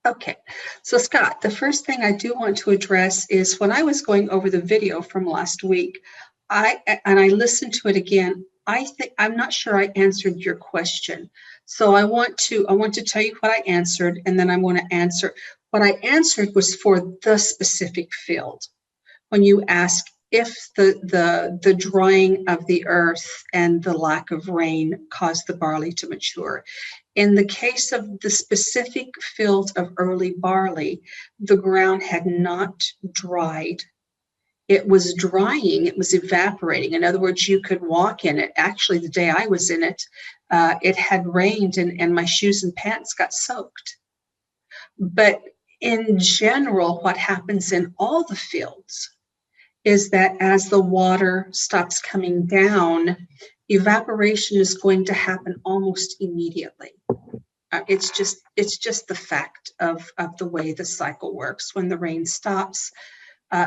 Okay, so Scott, the first thing I do want to address is when I was going over the video from last week, I listened to it again. I'm not sure I answered your question. So I want to tell you what I answered, and then I want to answer what I answered was for the specific field. When you ask if the drying of the earth and the lack of rain caused the barley to mature. In the case of the specific field of early barley, the ground had not dried. It was drying, it was evaporating. In other words, you could walk in it. Actually, the day I was in it, it had rained and my shoes and pants got soaked. But in general, what happens in all the fields is that as the water stops coming down, evaporation is going to happen almost immediately. It's just the fact of the way the cycle works. When the rain stops,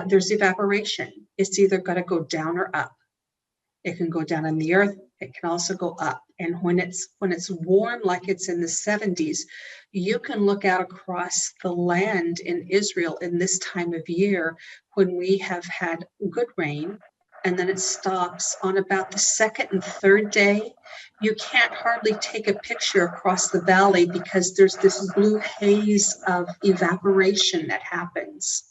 there's evaporation. It's either going to go down or up. It can go down in the earth. It can also go up. And when it's warm, like it's in the 70s, you can look out across the land in Israel in this time of year when we have had good rain, and then it stops on about the second and third day. You can't hardly take a picture across the valley because there's this blue haze of evaporation that happens.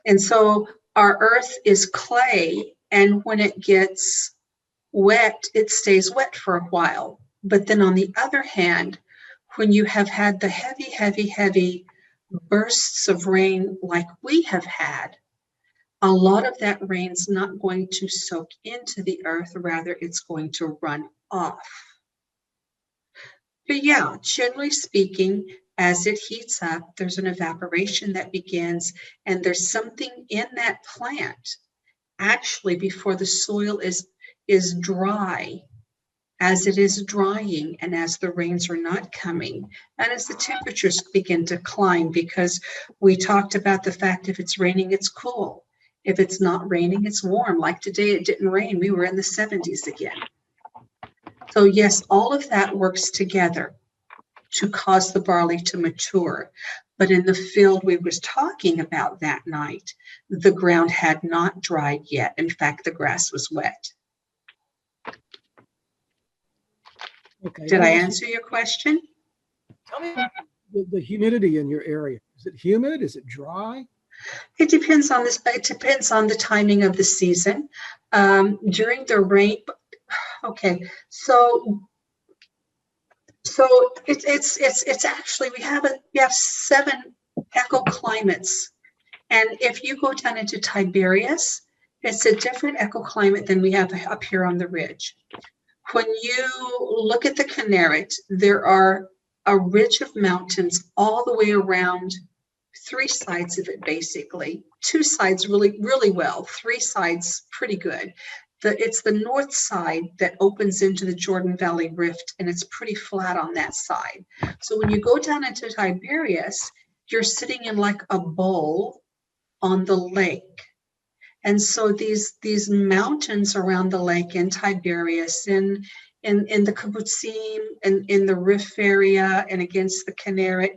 And so our earth is clay, and when it gets wet, it stays wet for a while. But then on the other hand, when you have had the heavy bursts of rain like we have had, a lot of that rain's not going to soak into the earth, rather it's going to run off. But yeah, generally speaking, as it heats up, there's an evaporation that begins, and there's something in that plant actually before the soil is dry, as it is drying and as the rains are not coming, and as the temperatures begin to climb, because we talked about the fact if it's raining, it's cool. If it's not raining, it's warm. Like today, it didn't rain. We were in the 70s again. So yes, all of that works together to cause the barley to mature. But in the field we was talking about that night, the ground had not dried yet. In fact, the grass was wet. Okay. Did I answer your question? Tell me the humidity in your area. Is it humid? Is it dry? It depends on this. It depends on the timing of the season. During the rain, okay. So it's actually we have 7 ecoclimates, and if you go down into Tiberias, it's a different ecoclimate than we have up here on the ridge. When you look at the Kinneret, there are a ridge of mountains all the way around, 3 sides of it basically. 2 sides really well, 3 sides pretty good. It's the north side that opens into the Jordan Valley Rift, and it's pretty flat on that side. So when you go down into Tiberias, you're sitting in like a bowl on the lake. And so these mountains around the lake in Tiberias, in the Kibbutzim, and in the Rif area, and against the Kinneret,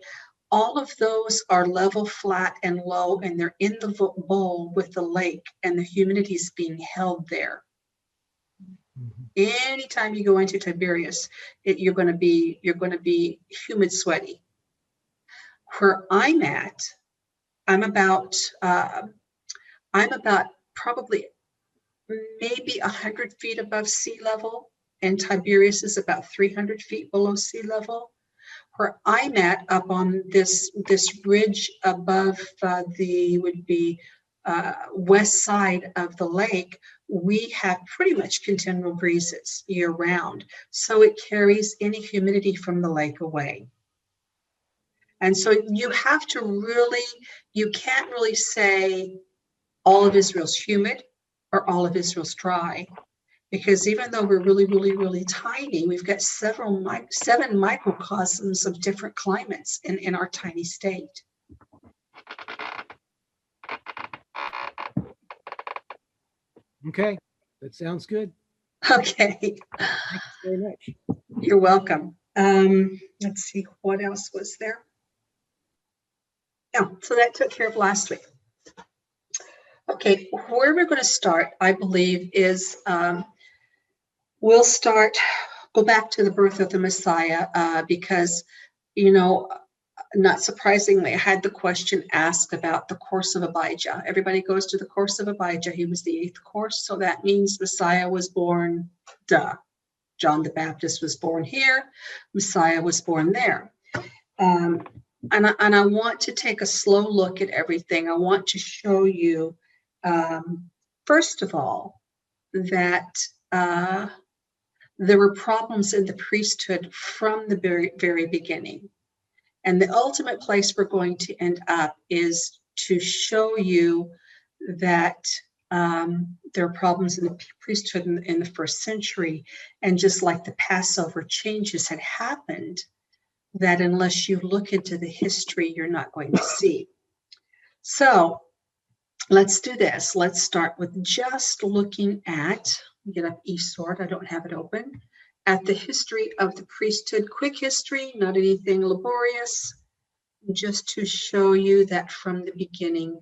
all of those are level, flat, and low, and they're in the bowl with the lake, and the humidity is being held there. Mm-hmm. Anytime you go into Tiberias, you're going to be humid, sweaty. Where I'm at, I'm about probably maybe 100 feet above sea level, and Tiberias is about 300 feet below sea level. Where I'm at, up on this ridge above the west side of the lake, we have pretty much continual breezes year round. So it carries any humidity from the lake away. And so you can't really say all of Israel's humid or all of Israel's dry, because even though we're really tiny, we've got 7 microcosms of different climates in our tiny state. Okay, that sounds good. Okay. Thanks very much. You're welcome. Let's see, what else was there? Yeah, so that took care of last week. Okay, where we're going to start, I believe, is we'll go back to the birth of the Messiah, because, not surprisingly, I had the question asked about the course of Abijah. Everybody goes to the course of Abijah. He was the 8th course, so that means Messiah was born, John the Baptist was born here, Messiah was born there. And I want to take a slow look at everything. I want to show you, first of all, that there were problems in the priesthood from the very, very beginning. And the ultimate place we're going to end up is to show you that there are problems in the priesthood in the 1st century. And just like the Passover changes had happened, that unless you look into the history, you're not going to see. So let's do this. Let's start with just looking at, get up eSword, I don't have it open, at the history of the priesthood. Quick history, not anything laborious, just to show you that from the beginning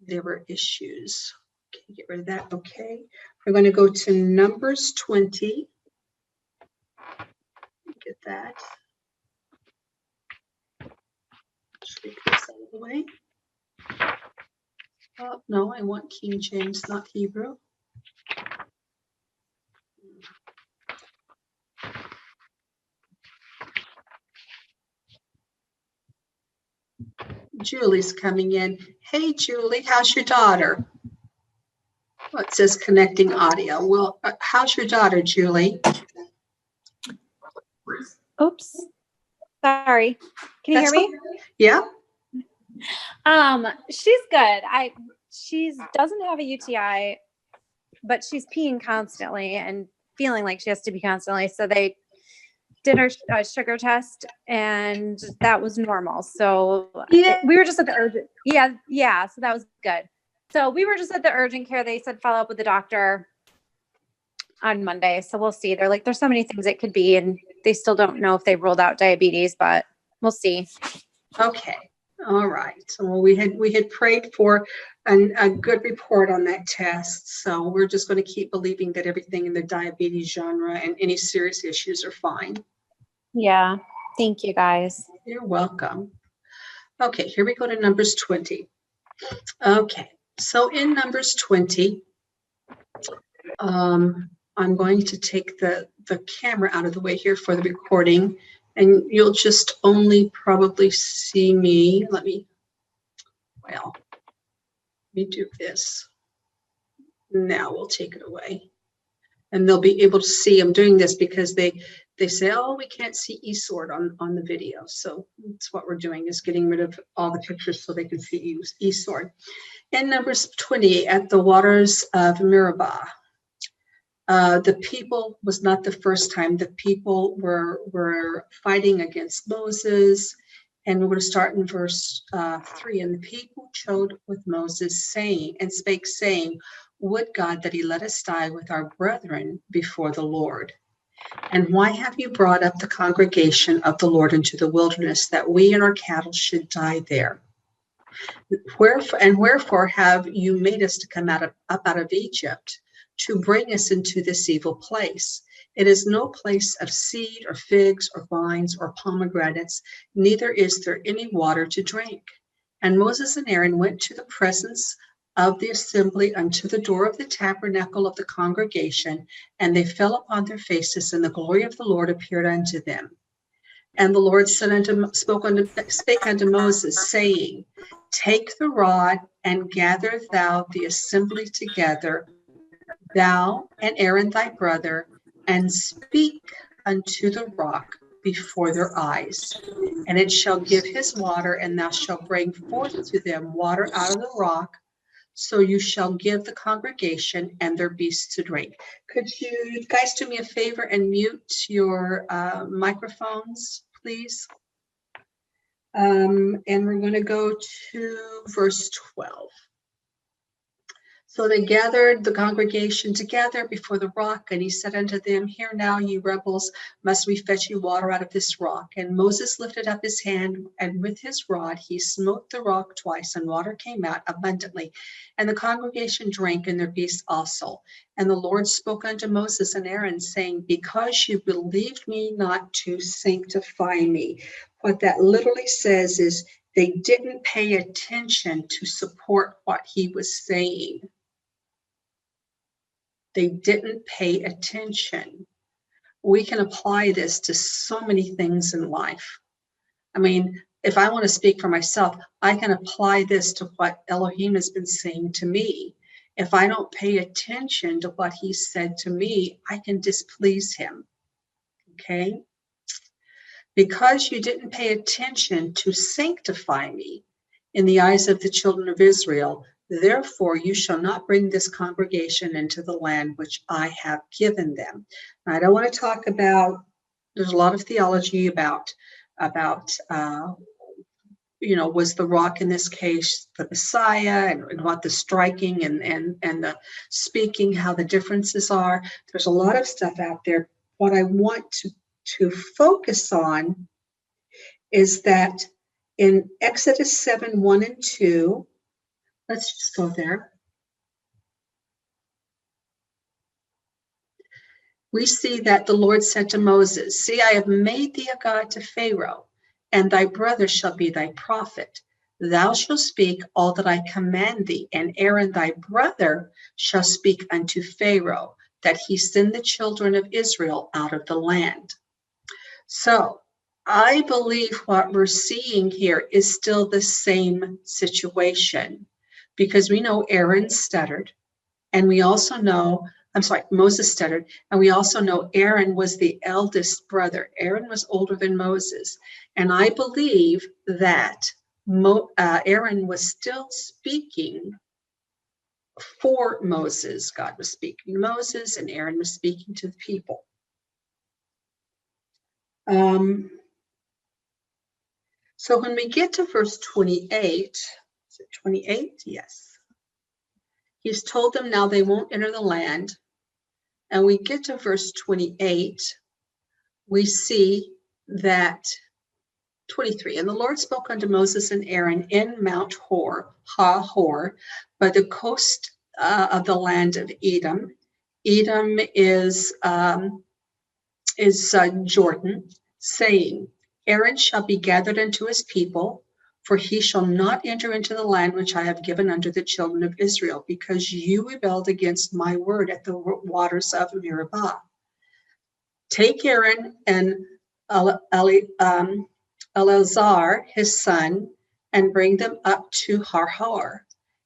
there were issues. Okay, get rid of that. Okay, we're going to go to Numbers 20. Get that. Take this out of the way. Oh, no, I want King James, not Hebrew. Julie's coming in. Hey, Julie, how's your daughter? Oh, it says connecting audio. Well, how's your daughter, Julie? Oops. Sorry. Can you hear me? Okay. Yeah. She's good. She doesn't have a UTI, but she's peeing constantly and feeling like she has to pee constantly. So they did her sugar test, and that was normal. So we were just at the urgent. Yeah. So that was good. So we were just at the urgent care. They said follow up with the doctor on Monday. So we'll see. They're like, there's so many things it could be, and they still don't know if they've ruled out diabetes, but we'll see. Okay. All right. Well, we had prayed for a good report on that test. So we're just going to keep believing that everything in the diabetes genre and any serious issues are fine. Yeah. Thank you, guys. You're welcome. Okay, here we go to Numbers 20. Okay, so in Numbers 20, I'm going to take the camera out of the way here for the recording, and you'll just only probably see me. Let me do this. Now we'll take it away. And they'll be able to see I'm doing this because they say, oh, we can't see eSword on the video. So that's what we're doing, is getting rid of all the pictures so they can see eSword. In Numbers 20, at the waters of Meribah, the people, was not the first time, the people were fighting against Moses. And we're going to start in verse 3. And the people chode with Moses, saying, and spake, saying, would God that he let us die with our brethren before the Lord. And why have you brought up the congregation of the Lord into the wilderness, that we and our cattle should die there? Wherefore have you made us to come up out of Egypt, to bring us into this evil place? It is no place of seed or figs or vines or pomegranates, neither is there any water to drink. And Moses and Aaron went to the presence of the assembly unto the door of the tabernacle of the congregation, and they fell upon their faces, and the glory of the Lord appeared unto them. And the Lord spake unto Moses, saying, take the rod and gather thou the assembly together, thou and Aaron thy brother, and speak unto the rock before their eyes. And it shall give his water, and thou shalt bring forth to them water out of the rock. So you shall give the congregation and their beasts to drink. Could you guys do me a favor and mute your microphones, please? And we're going to go to verse 12. So they gathered the congregation together before the rock, and he said unto them, Hear now, ye rebels, must we fetch you water out of this rock? And Moses lifted up his hand, and with his rod he smote the rock twice, and water came out abundantly. And the congregation drank, and their beasts also. And the Lord spoke unto Moses and Aaron, saying, Because you believed me not to sanctify me. What that literally says is they didn't pay attention to support what he was saying. They didn't pay attention. We can apply this to so many things in life. I mean, if I want to speak for myself, I can apply this to what Elohim has been saying to me. If I don't pay attention to what he said to me, I can displease him. Okay? Because you didn't pay attention to sanctify me in the eyes of the children of Israel, therefore you shall not bring this congregation into the land which I have given them. Now, I don't want to talk about, there's a lot of theology about was the rock in this case the Messiah, and what the striking and the speaking, how the differences are. There's a lot of stuff out there. What I want to focus on is that in Exodus 7:1-2, let's just go there. We see that the Lord said to Moses, See, I have made thee a God to Pharaoh, and thy brother shall be thy prophet. Thou shalt speak all that I command thee, and Aaron thy brother shall speak unto Pharaoh, that he send the children of Israel out of the land. So I believe what we're seeing here is still the same situation, because we know Aaron stuttered, and we also know, Moses stuttered, and we also know Aaron was the eldest brother. Aaron was older than Moses, and I believe that Aaron was still speaking for Moses. God was speaking to Moses, and Aaron was speaking to the people. So when we get to verse 28, is it 28? Yes. He's told them now they won't enter the land. And we get to verse 28, we see that 23, and the Lord spoke unto Moses and Aaron in Mount Hor, by the coast of the land of Edom. Edom is Jordan, saying, Aaron shall be gathered unto his people, for he shall not enter into the land which I have given unto the children of Israel, because you rebelled against my word at the waters of Meribah. Take Aaron and Eleazar, his son, and bring them up to Har,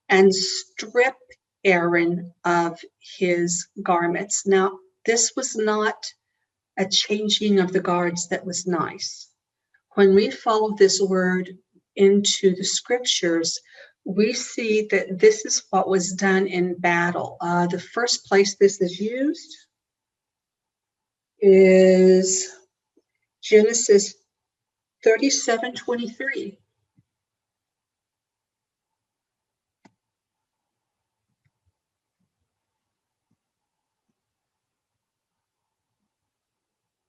and strip Aaron of his garments. Now, this was not a changing of the guards that was nice. When we follow this word into the scriptures, we see that this is what was done in battle. The first place this is used is Genesis 37:23.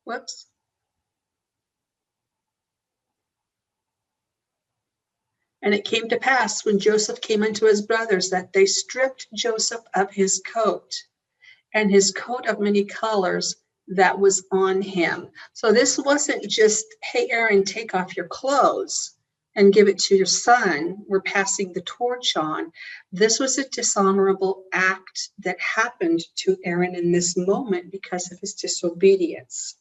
Whoops. And it came to pass when Joseph came unto his brothers that they stripped Joseph of his coat and his coat of many colors that was on him. So this wasn't just, hey, Aaron, take off your clothes and give it to your son. We're passing the torch on. This was a dishonorable act that happened to Aaron in this moment because of his disobedience.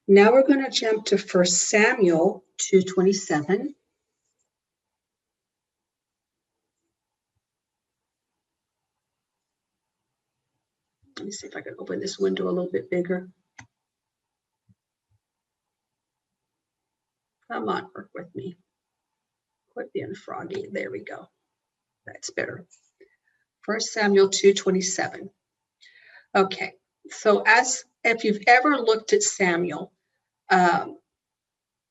Now we're going to jump to 1 Samuel 2:27. Let me see if I can open this window a little bit bigger. Come on, work with me. Quit being froggy. There we go. That's better. 1 Samuel 2:27. Okay, so if you've ever looked at Samuel,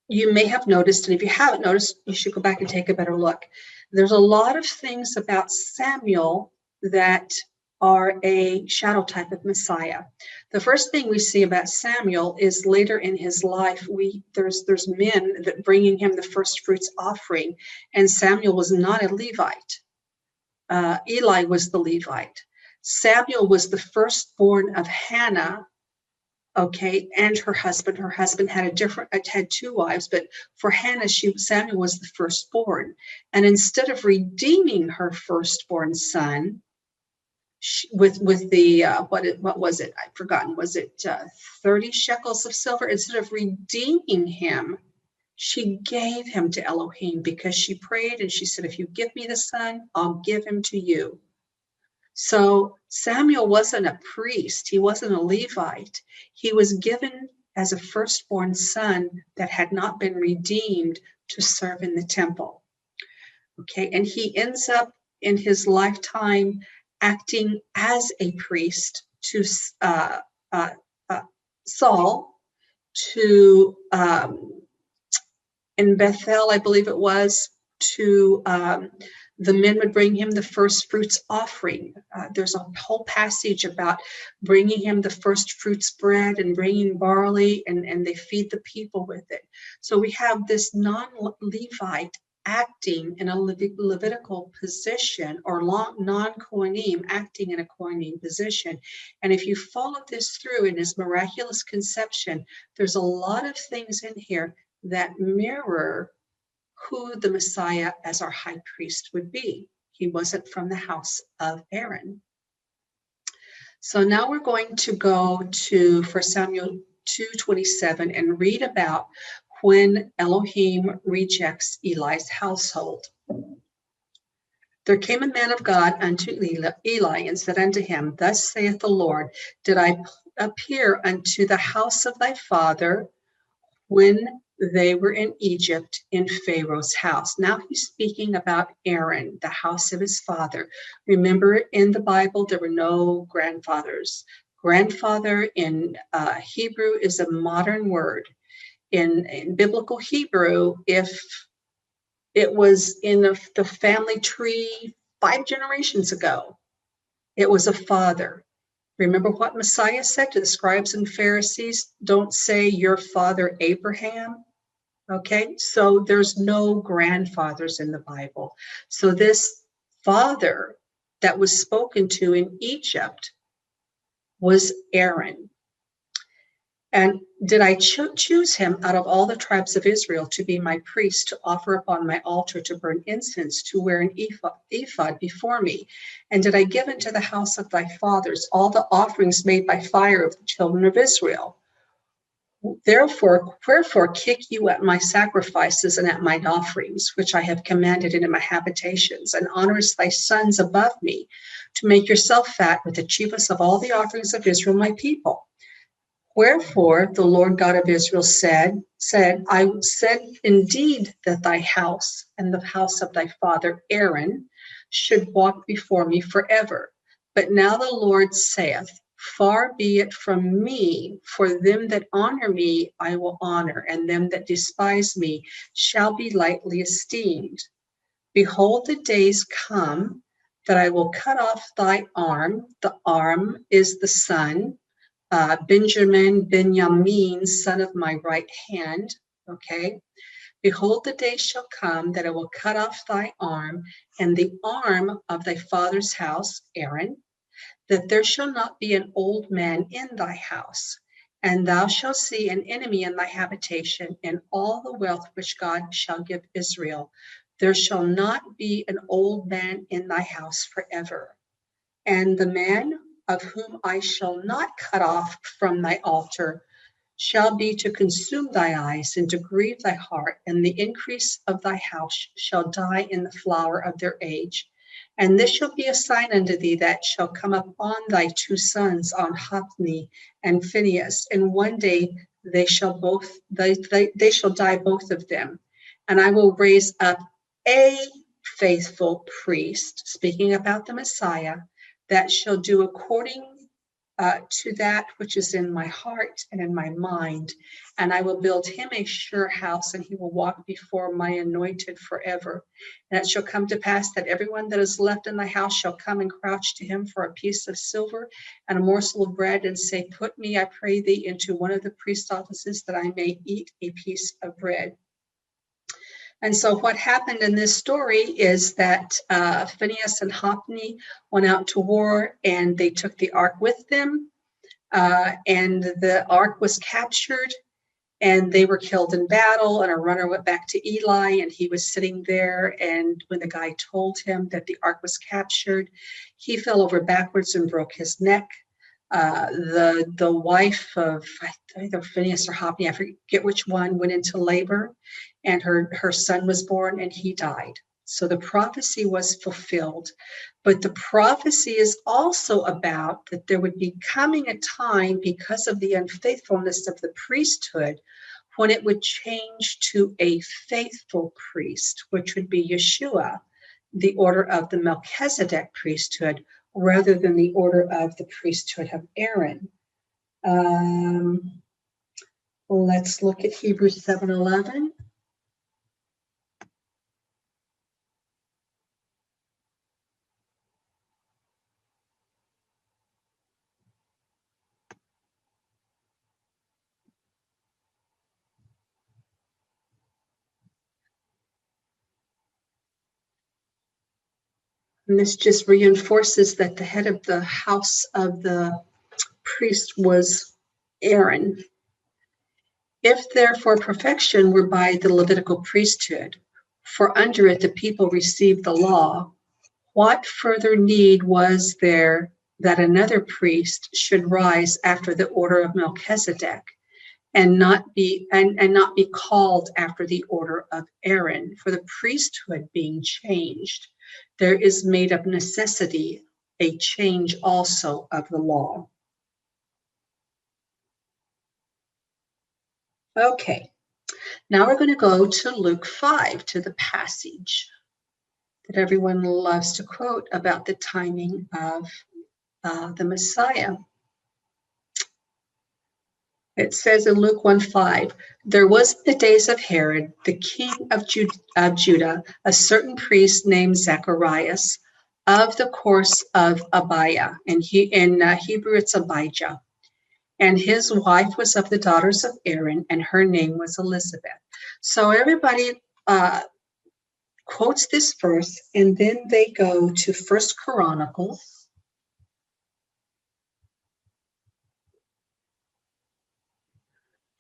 you may have noticed, and if you haven't noticed, you should go back and take a better look, There's a lot of things about Samuel that are a shadow type of Messiah. The first thing we see about Samuel is later in his life, there's men that bringing him the first fruits offering, and Samuel was not a Levite. Eli was the Levite. Samuel was the firstborn of Hannah, okay, and her husband. Her husband had two wives, but for Hannah, Samuel was the firstborn. And instead of redeeming her firstborn son, with the what was it? I've forgotten. Was it 30 shekels of silver? Instead of redeeming him, she gave him to Elohim, because she prayed and she said, if you give me the son, I'll give him to you. So Samuel wasn't a priest. He wasn't a Levite. He was given as a firstborn son that had not been redeemed to serve in the temple. Okay, and he ends up in his lifetime acting as a priest to Saul, to in Bethel, I believe it was, to the men would bring him the first fruits offering. There's a whole passage about bringing him the first fruits bread and bringing barley, and they feed the people with it. So we have this non-Levite acting in a Levitical position, or non-Kohanim acting in a Kohanim position. And if you follow this through in his miraculous conception, there's a lot of things in here that mirror who the Messiah as our high priest would be. He wasn't from the house of Aaron. So now we're going to go to 1 Samuel 2:27 and read about when Elohim rejects Eli's household. There came a man of God unto Eli and said unto him, Thus saith the Lord, did I appear unto the house of thy father when they were in Egypt in Pharaoh's house? Now he's speaking about Aaron, the house of his father. Remember, in the Bible, there were no grandfathers. Grandfather in Hebrew is a modern word. In biblical Hebrew, if it was in the family tree 5 generations ago, it was a father. Remember what Messiah said to the scribes and Pharisees? Don't say your father Abraham. Okay, so there's no grandfathers in the Bible. So this father that was spoken to in Egypt was Aaron. And did I choose him out of all the tribes of Israel to be my priest, to offer upon my altar, to burn incense, to wear an ephod before me? And did I give into the house of thy fathers all the offerings made by fire of the children of Israel? Wherefore kick you at my sacrifices and at mine offerings, which I have commanded in my habitations, and honorest thy sons above me, to make yourself fat with the chiefest of all the offerings of Israel, my people. Wherefore the Lord God of Israel said, I said indeed that thy house and the house of thy father Aaron should walk before me forever. But now the Lord saith, far be it from me, for them that honor me I will honor, and them that despise me shall be lightly esteemed. Behold, the days come that I will cut off thy arm. The arm is the son. Benjamin, son of my right hand. Okay. Behold, the day shall come that I will cut off thy arm and the arm of thy father's house, Aaron, that there shall not be an old man in thy house, and thou shalt see an enemy in thy habitation, in all the wealth which God shall give Israel. There shall not be an old man in thy house forever. And the man of whom I shall not cut off from thy altar shall be to consume thy eyes and to grieve thy heart, and the increase of thy house shall die in the flower of their age. And this shall be a sign unto thee that shall come upon thy 2 sons, on Hophni and Phinehas, and one day they shall die both of them. And I will raise up a faithful priest, speaking about the Messiah, that shall do according to that which is in my heart and in my mind, and I will build him a sure house, and he will walk before my anointed forever. And it shall come to pass that everyone that is left in the house shall come and crouch to him for a piece of silver and a morsel of bread, and say, Put me, I pray thee, into one of the priest's offices, that I may eat a piece of bread. And so what happened in this story is that Phinehas and Hophni went out to war, and they took the ark with them, and the ark was captured, and they were killed in battle, and a runner went back to Eli, and he was sitting there, and when the guy told him that the ark was captured, he fell over backwards and broke his neck. The wife of either Phinehas or Hophni, I forget which one, went into labor, and her son was born, and he died. So the prophecy was fulfilled. But the prophecy is also about that there would be coming a time, because of the unfaithfulness of the priesthood, when it would change to a faithful priest, which would be Yeshua, the order of the Melchizedek priesthood, rather than the order of the priesthood of Aaron. Let's look at Hebrews 7:11. And this just reinforces that the head of the house of the priest was Aaron. If therefore perfection were by the Levitical priesthood, for under it the people received the law, what further need was there that another priest should rise after the order of Melchizedek, and not be called after the order of Aaron? For the priesthood being changed, there is made of necessity a change also of the law. Okay, now we're going to go to Luke 5, to the passage that everyone loves to quote about the timing of the Messiah. It says in Luke 1:5, there was in the days of Herod, the king of Judah, a certain priest named Zacharias, of the course of Abiah. In Hebrew, it's Abijah. And his wife was of the daughters of Aaron, and her name was Elizabeth. So everybody quotes this verse, and then they go to 1 Chronicles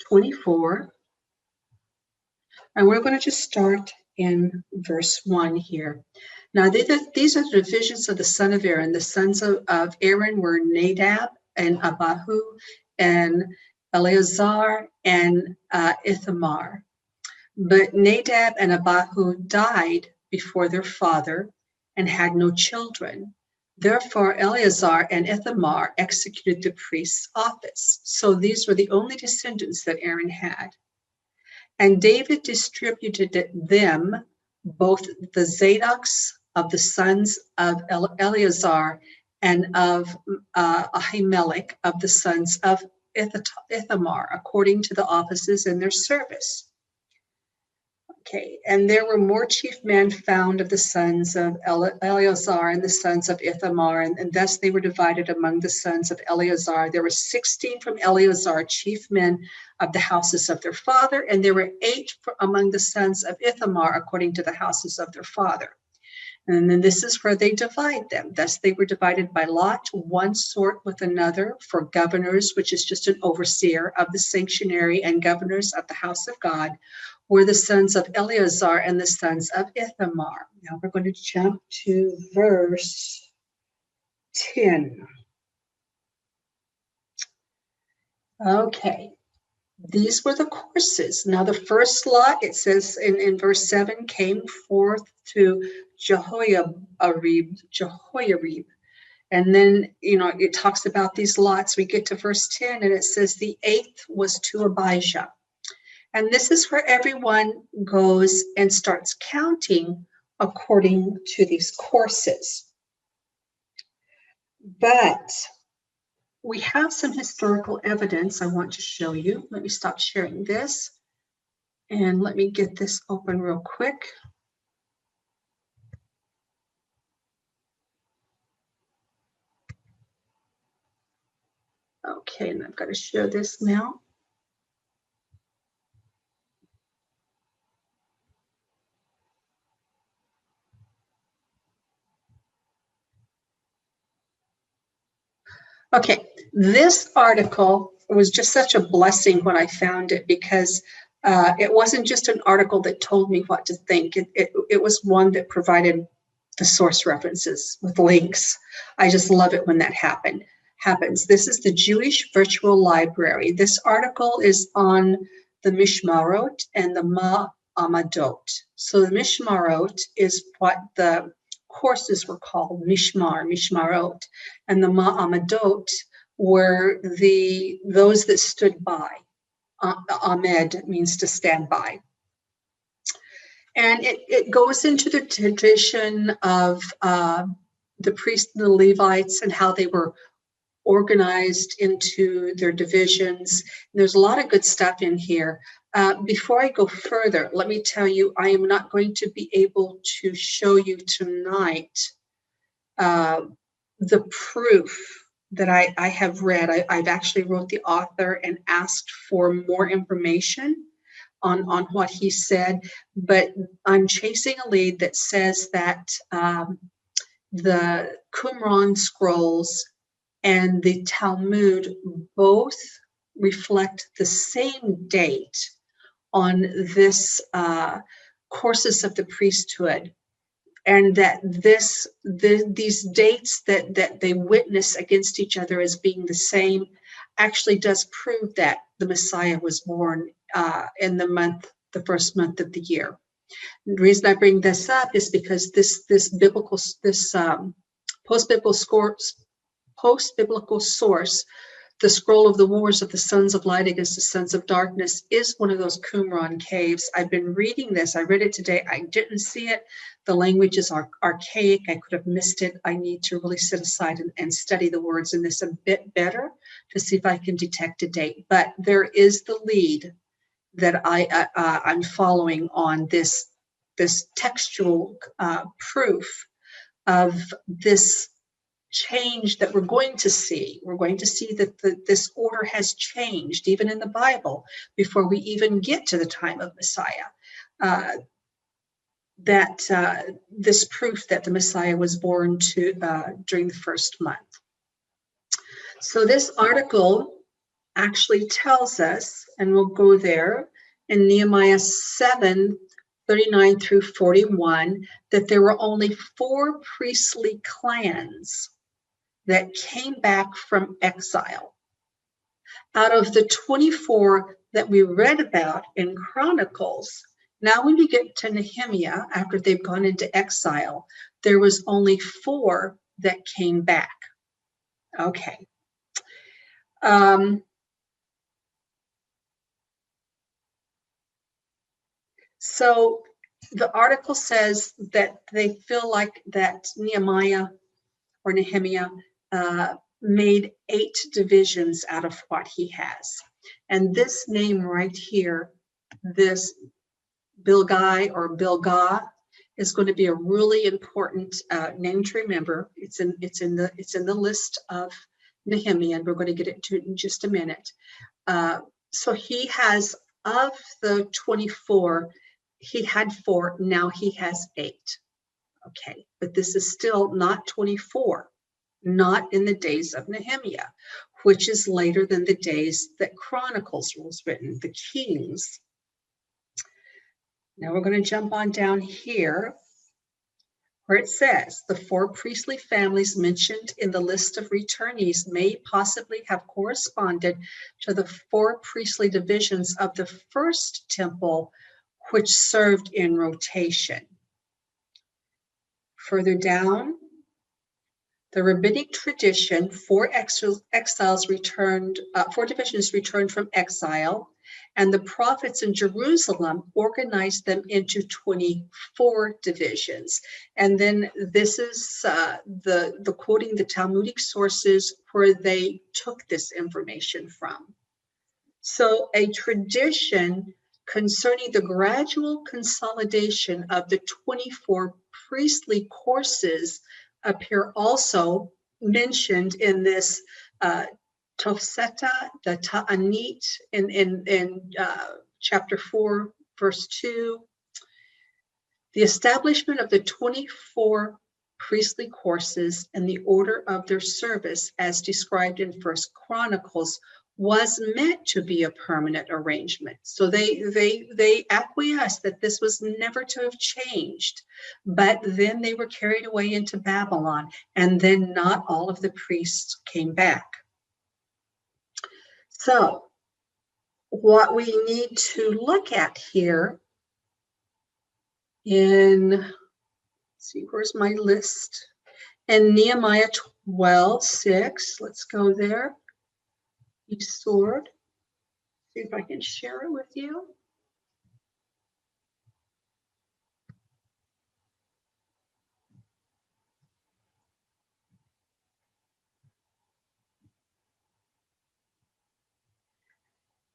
24. And we're going to just start in verse 1 here. Now, these are the divisions of the son of Aaron. The sons of Aaron were Nadab and Abihu and Eleazar and Ithamar. But Nadab and Abihu died before their father and had no children. Therefore, Eleazar and Ithamar executed the priest's office. So these were the only descendants that Aaron had. And David distributed them, both the Zadoks of the sons of Eleazar and of Ahimelech of the sons of Ithamar, according to the offices in their service. Okay, and there were more chief men found of the sons of Eleazar and the sons of Ithamar, and thus they were divided among the sons of Eleazar. There were 16 from Eleazar, chief men of the houses of their father, and there were 8 among the sons of Ithamar, according to the houses of their father. And then this is where they divide them. Thus they were divided by lot, one sort with another, for governors, which is just an overseer of the sanctuary, and governors of the house of God, were the sons of Eleazar and the sons of Ithamar. Now we're going to jump to verse 10. Okay, these were the courses. Now the first lot, it says in verse 7, came forth to Jehoiarib. And then, it talks about these lots. We get to verse 10, and it says the 8th was to Abijah. And this is where everyone goes and starts counting according to these courses. But we have some historical evidence I want to show you. Let me stop sharing this and let me get this open real quick. Okay, and I've got to show this now. Okay, this article was just such a blessing when I found it, because it wasn't just an article that told me what to think. It was one that provided the source references with links. I just love it when that happens. This is the Jewish Virtual Library. This article is on the Mishmarot and the Ma'amadot. So the Mishmarot is what the courses were called, Mishmarot, and the Ma'amadot were those that stood by. Ahmed means to stand by. And it goes into the tradition of the priests and the Levites and how they were organized into their divisions. And there's a lot of good stuff in here. Before I go further, let me tell you, I am not going to be able to show you tonight the proof that I have read. I've actually wrote the author and asked for more information on what he said, but I'm chasing a lead that says that the Qumran scrolls and the Talmud both reflect the same date on this courses of the priesthood, and that these dates that they witness against each other as being the same actually does prove that the Messiah was born in the first month of the year. The reason I bring this up is because this post-biblical source, the scroll of the wars of the sons of light against the sons of darkness, is one of those Qumran caves. I've been reading this. I read it today. I didn't see it. The language is archaic. I could have missed it. I need to really sit aside and study the words in this a bit better to see if I can detect a date. But there is the lead that I'm following on this textual proof of this change that we're going to see. We're going to see that this order has changed, even in the Bible, before we even get to the time of Messiah. This proof that the Messiah was born during the first month. So this article actually tells us, and we'll go there, in Nehemiah 7:39 through 41, that there were only 4 priestly clans that came back from exile. Out of the 24 that we read about in Chronicles, now when we get to Nehemiah, after they've gone into exile, there was only 4 that came back. Okay. So the article says that they feel like that Nehemiah or Nehemiah made 8 divisions out of what he has. And this name right here, this Bilgai or Bilgah, is going to be a really important name to remember. It's in the list of Nehemiah, and we're going to get into it in just a minute. So he has, of the 24, he had 4, now he has 8. Okay, but this is still not 24, not in the days of Nehemiah, which is later than the days that Chronicles was written, the Kings. Now we're going to jump on down here where it says the 4 priestly families mentioned in the list of returnees may possibly have corresponded to the 4 priestly divisions of the first temple, which served in rotation. Further down, the rabbinic tradition, 4 divisions returned from exile, And the prophets in Jerusalem organized them into 24 divisions. And then this is the quoting the Talmudic sources where they took this information from. So a tradition concerning the gradual consolidation of the 24 priestly courses appear also mentioned in this Tosefta, the Ta'anit, in chapter 4, verse 2. The establishment of the 24 priestly courses and the order of their service, as described in First Chronicles, was meant to be a permanent arrangement. So they acquiesced that this was never to have changed, but then they were carried away into Babylon, and then not all of the priests came back. So what we need to look at here in, let's see, where's my list? In Nehemiah 12:6, let's go there. Each sword. See if I can share it with you.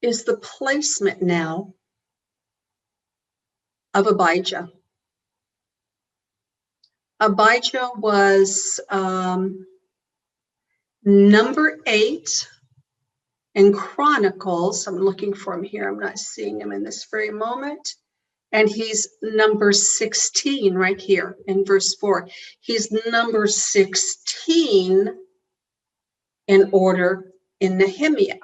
Is the placement now of Abijah. Abijah was number 8 in Chronicles. I'm looking for him here. I'm not seeing him in this very moment. And he's number 16 right here in verse 4. He's number 16 in order in Nehemiah.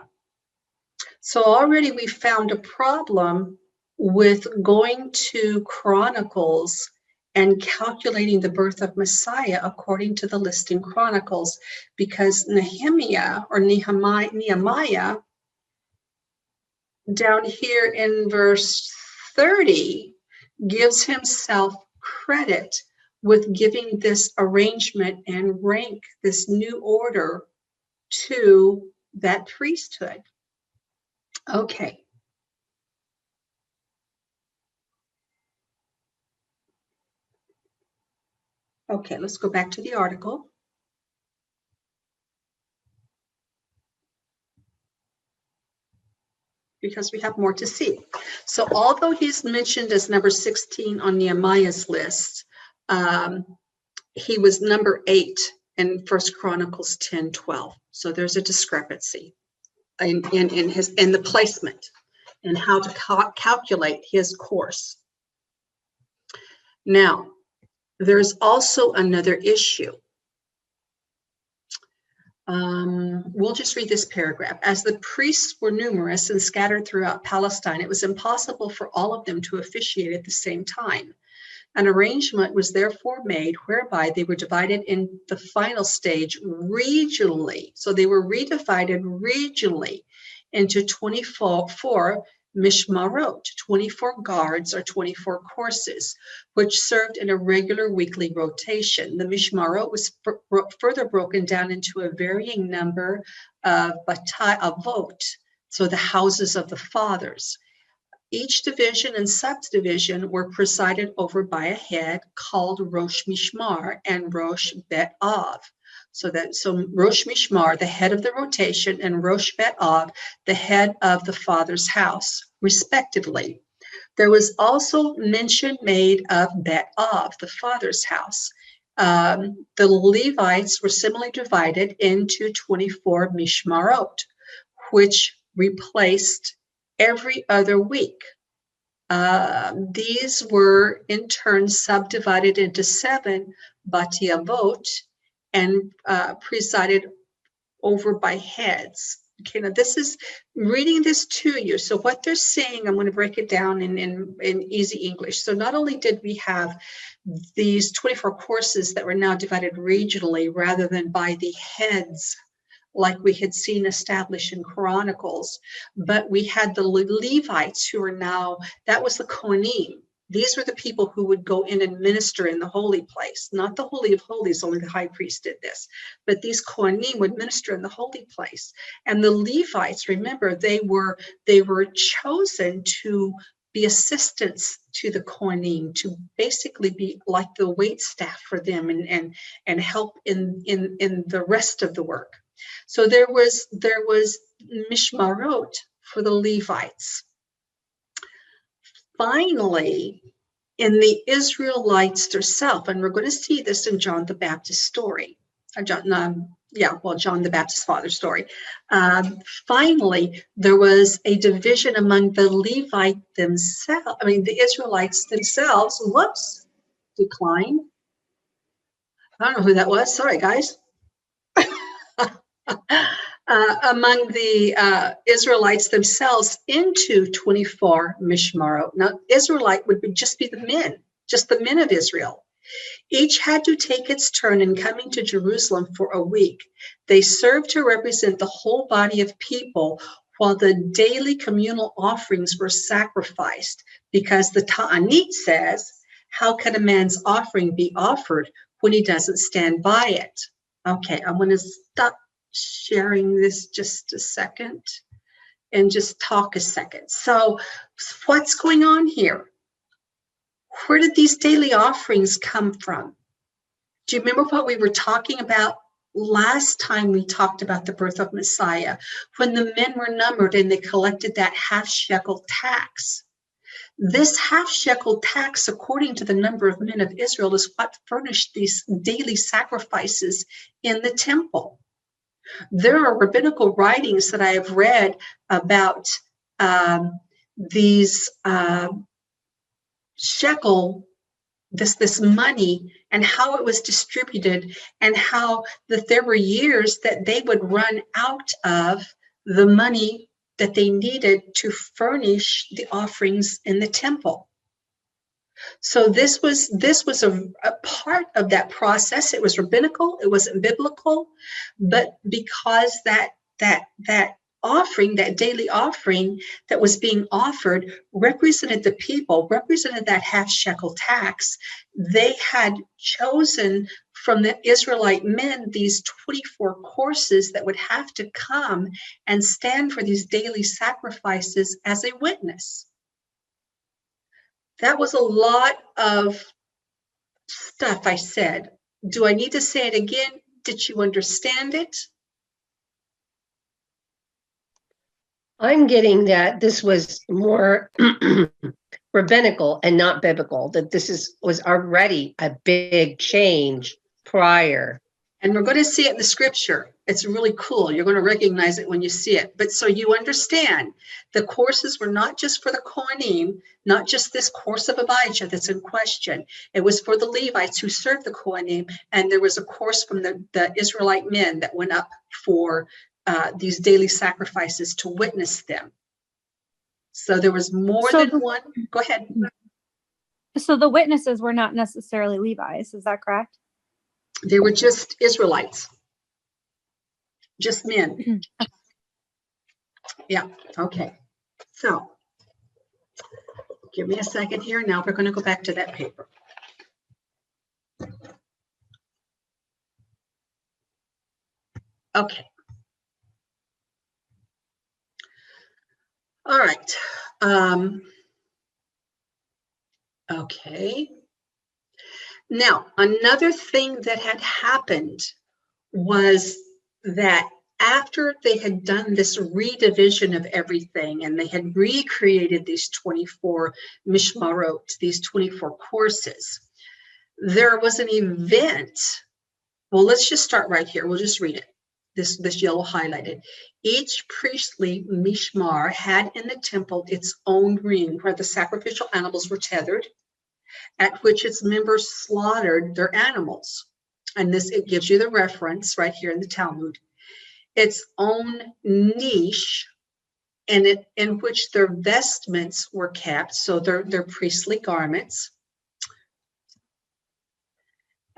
So already we found a problem with going to Chronicles and calculating the birth of Messiah according to the list in Chronicles, because Nehemiah down here in verse 30 gives himself credit with giving this arrangement and rank, this new order, to that priesthood. Okay. Okay, let's go back to the article. Because we have more to see. So although he's mentioned as number 16 on Nehemiah's list, he was number 8 in First Chronicles 10:12. So there's a discrepancy in the placement and how to calculate his course. Now, there's also another issue. We'll just read this paragraph. As the priests were numerous and scattered throughout Palestine, it was impossible for all of them to officiate at the same time. An arrangement was therefore made whereby they were divided in the final stage regionally. So they were redivided regionally into 24 mishmarot, 24 guards or 24 courses, which served in a regular weekly rotation. The mishmarot was further broken down into a varying number of batei avot, so the houses of the fathers. Each division and subdivision were presided over by a head called Rosh Mishmar and Rosh Bet Av. So Rosh Mishmar, the head of the rotation, and Rosh Bet Av, the head of the father's house, respectively. There was also mention made of Bet Av, the father's house. The Levites were similarly divided into 24 Mishmarot, which replaced every other week. These were in turn subdivided into 7 Batei Avot and presided over by heads. Okay, now this is reading this to you. So what they're saying, I'm going to break it down in easy English. So not only did we have these 24 courses that were now divided regionally rather than by the heads, like we had seen established in Chronicles, but we had the Levites who are now, that was the Kohanim. These were the people who would go in and minister in the holy place, not the Holy of Holies, only the high priest did this, but these Kohanim would minister in the holy place. And the Levites, remember, they were chosen to be assistants to the Kohanim, to basically be like the wait staff for them and help in the rest of the work. So there was mishmarot for the Levites. Finally, in the Israelites themselves, and we're going to see this in John the Baptist story, John the Baptist's father's story. Finally, there was a division among the Levite themselves. I mean, the Israelites themselves. Whoops, decline. I don't know who that was. Sorry, guys. Among the Israelites themselves into 24 mishmarot. Now, Israelite would just be the men, just the men of Israel. Each had to take its turn in coming to Jerusalem for a week. They served to represent the whole body of people while the daily communal offerings were sacrificed, because the Ta'anit says, how can a man's offering be offered when he doesn't stand by it? Okay, I'm going to stop sharing this just a second and just talk a second. So what's going on here? Where did these daily offerings come from? Do you remember what we were talking about last time we talked about the birth of Messiah? When the men were numbered and they collected that half shekel tax. This half shekel tax, according to the number of men of Israel, is what furnished these daily sacrifices in the temple. There are rabbinical writings that I have read about these shekel, this money, and how it was distributed, and how that there were years that they would run out of the money that they needed to furnish the offerings in the temple. So this was a part of that process. It was rabbinical, it wasn't biblical, but because that offering, that daily offering that was being offered represented the people, represented that half shekel tax, they had chosen from the Israelite men these 24 courses that would have to come and stand for these daily sacrifices as a witness. That was a lot of stuff I said. Do I need to say it again? Did you understand it? I'm getting that this was more rabbinical and not biblical, that this was already a big change prior. And we're going to see it in the scripture. It's really cool. You're going to recognize it when you see it. But so you understand, the courses were not just for the Kohanim, not just this course of Abijah that's in question. It was for the Levites who served the Kohanim, and there was a course from the Israelite men that went up for these daily sacrifices to witness them. So there was more than one. Go ahead. So the witnesses were not necessarily Levites, is that correct? They were just Israelites, just men. Yeah, okay. So give me a second here. Now we're going to go back to that paper. Okay. All right. Okay. Now, another thing that had happened was that after they had done this redivision of everything and they had recreated these 24 mishmarot, these 24 courses, there was an event. Well, let's just start right here. We'll just read it. This yellow highlighted. Each priestly mishmar had in the temple its own ring where the sacrificial animals were tethered, at which its members slaughtered their animals. And it gives you the reference right here in the Talmud. Its own niche, in which their vestments were kept, so their priestly garments.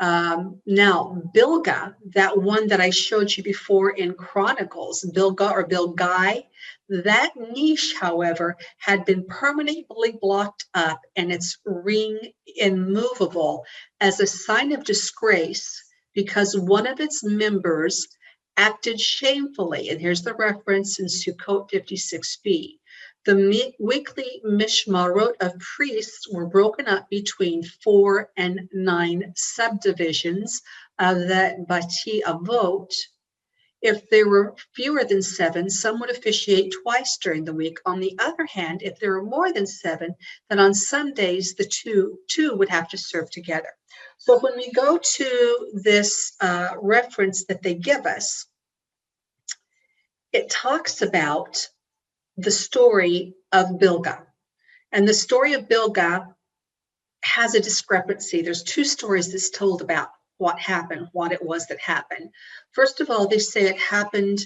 Now, Bilgah, that one that I showed you before in Chronicles, Bilgah or Bilgai, that niche, however, had been permanently blocked up and its ring immovable as a sign of disgrace because one of its members acted shamefully. And here's the reference in Sukkot 56b. The weekly mishmarot of priests were broken up between 4 and 9 subdivisions of that Bati Avot. If there were fewer than 7, some would officiate twice during the week. On the other hand, if there were more than 7, then on some days the two would have to serve together. So when we go to this reference that they give us, it talks about the story of Bilgah. And the story of Bilgah has a discrepancy. There's 2 stories that's told about what happened, what it was that happened. First of all, they say it happened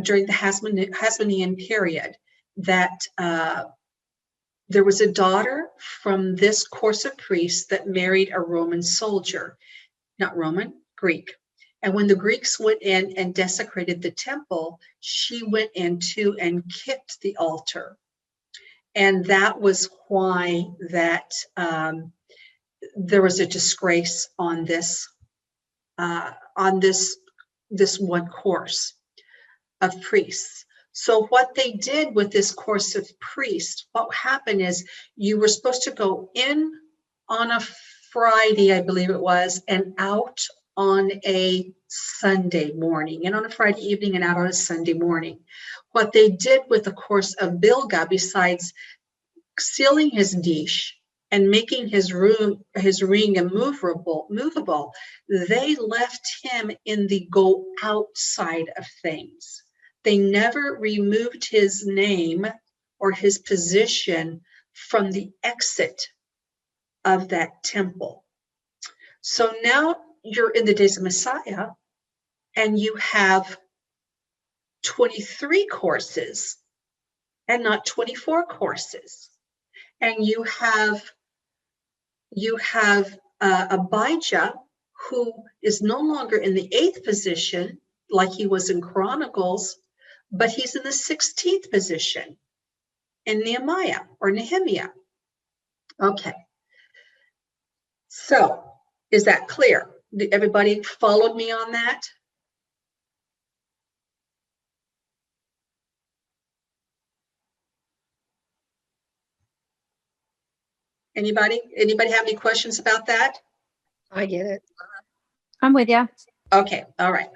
during the Hasmonean period, that there was a daughter from this course of priests that married a Roman soldier, not Roman, Greek. And when the Greeks went in and desecrated the temple, she went into and kicked the altar. And that was why that there was a disgrace on this one course of priests. So what they did with this course of priests, what happened is you were supposed to go in on a Friday, I believe it was, and out on a Sunday morning, and on a Friday evening and out on a Sunday morning. What they did with the course of Bilgah, besides sealing his niche and making his ring immovable, they left him in the go outside of things. They never removed his name or his position from the exit of that temple. So now you're in the days of Messiah, and you have 23 courses and not 24 courses. And you have Abijah, who is no longer in the 8th position like he was in Chronicles, but he's in the 16th position in Nehemiah or Nehemiah. Okay. So is that clear? Everybody followed me on that? Anybody have any questions about that? I get it. I'm with you. Okay, all right.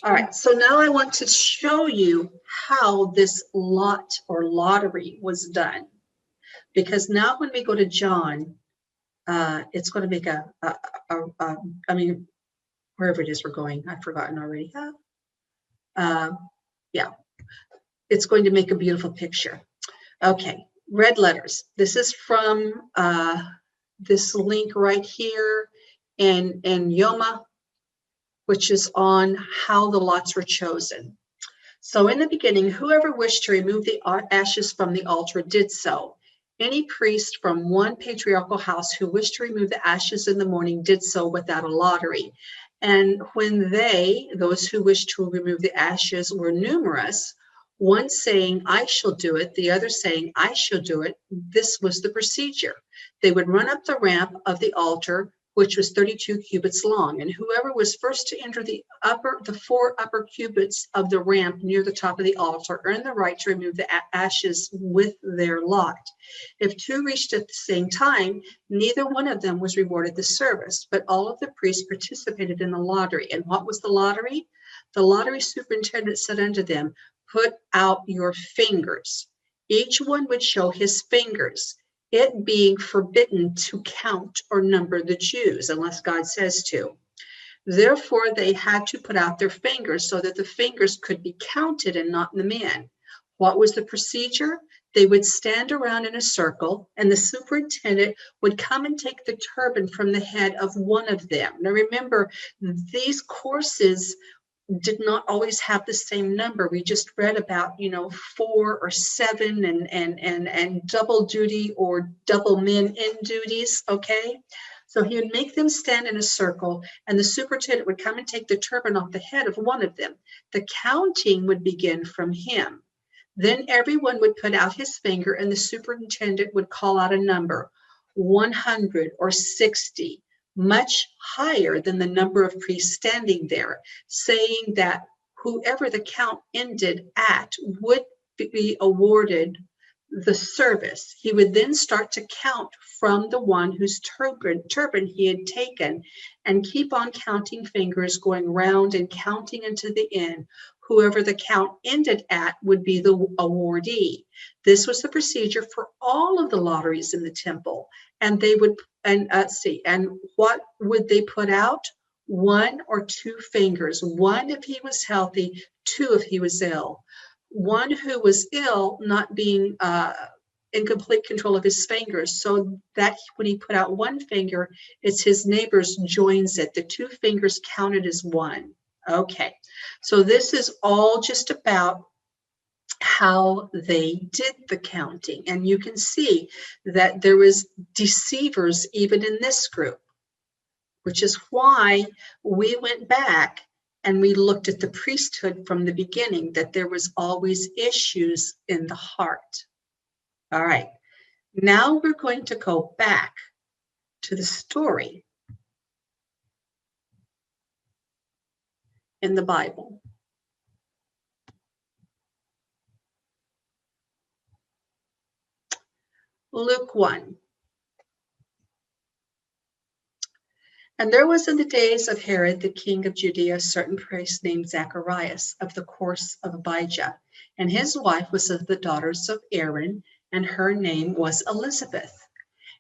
All right, so now I want to show you how this lot or lottery was done. Because now when we go to John, it's going to make I mean, wherever it is we're going, I've forgotten already. Yeah, it's going to make a beautiful picture. Okay, red letters. This is from this link right here in Yoma, which is on how the lots were chosen. So in the beginning, whoever wished to remove the ashes from the altar did so. Any priest from one patriarchal house who wished to remove the ashes in the morning did so without a lottery. And when those who wished to remove the ashes, were numerous, one saying, I shall do it, the other saying, I shall do it, this was the procedure. They would run up the ramp of the altar, which was 32 cubits long, and whoever was first to enter the 4 upper cubits of the ramp near the top of the altar earned the right to remove the ashes with their lot. If 2 reached at the same time, neither one of them was rewarded the service, but all of the priests participated in the lottery. And what was the lottery? The lottery superintendent said unto them, put out your fingers. Each one would show his fingers, it being forbidden to count or number the Jews unless God says to. Therefore, they had to put out their fingers so that the fingers could be counted and not the men. What was the procedure? They would stand around in a circle, and the superintendent would come and take the turban from the head of one of them. Now remember, these courses did not always have the same number. We just read about, 4 or 7 and double duty or double men in duties, okay? So he would make them stand in a circle, and the superintendent would come and take the turban off the head of one of them. The counting would begin from him. Then everyone would put out his finger, and the superintendent would call out a number, 100 or 60, much higher than the number of priests standing there, saying that whoever the count ended at would be awarded the service. He would then start to count from the one whose turban he had taken, and keep on counting fingers, going round and counting until the end. Whoever the count ended at would be the awardee. This was the procedure for all of the lotteries in the temple. And they would, and what would they put out? 1 or 2 fingers. 1 if he was healthy, 2 if he was ill. One who was ill not being in complete control of his fingers, so that when he put out 1 finger, it's his neighbors joins it. The 2 fingers counted as 1. Okay, so this is all just about how they did the counting. And you can see that there was deceivers even in this group, which is why we went back and we looked at the priesthood from the beginning, that there was always issues in the heart. All right, now we're going to go back to the story in the Bible. Luke 1. And there was in the days of Herod, the king of Judea, a certain priest named Zacharias of the course of Abijah. And his wife was of the daughters of Aaron, and her name was Elizabeth.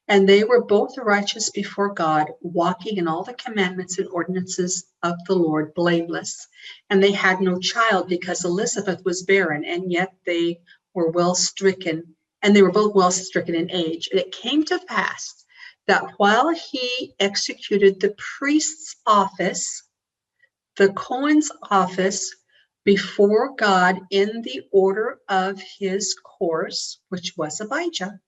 And they were both righteous before God, walking in all the commandments and ordinances of the Lord, blameless. And they had no child, because Elizabeth was barren, and yet they were well stricken, and they were both well stricken in age. And it came to pass that while he executed the priest's office, the Cohen's office, before God in the order of his course, which was Abijah,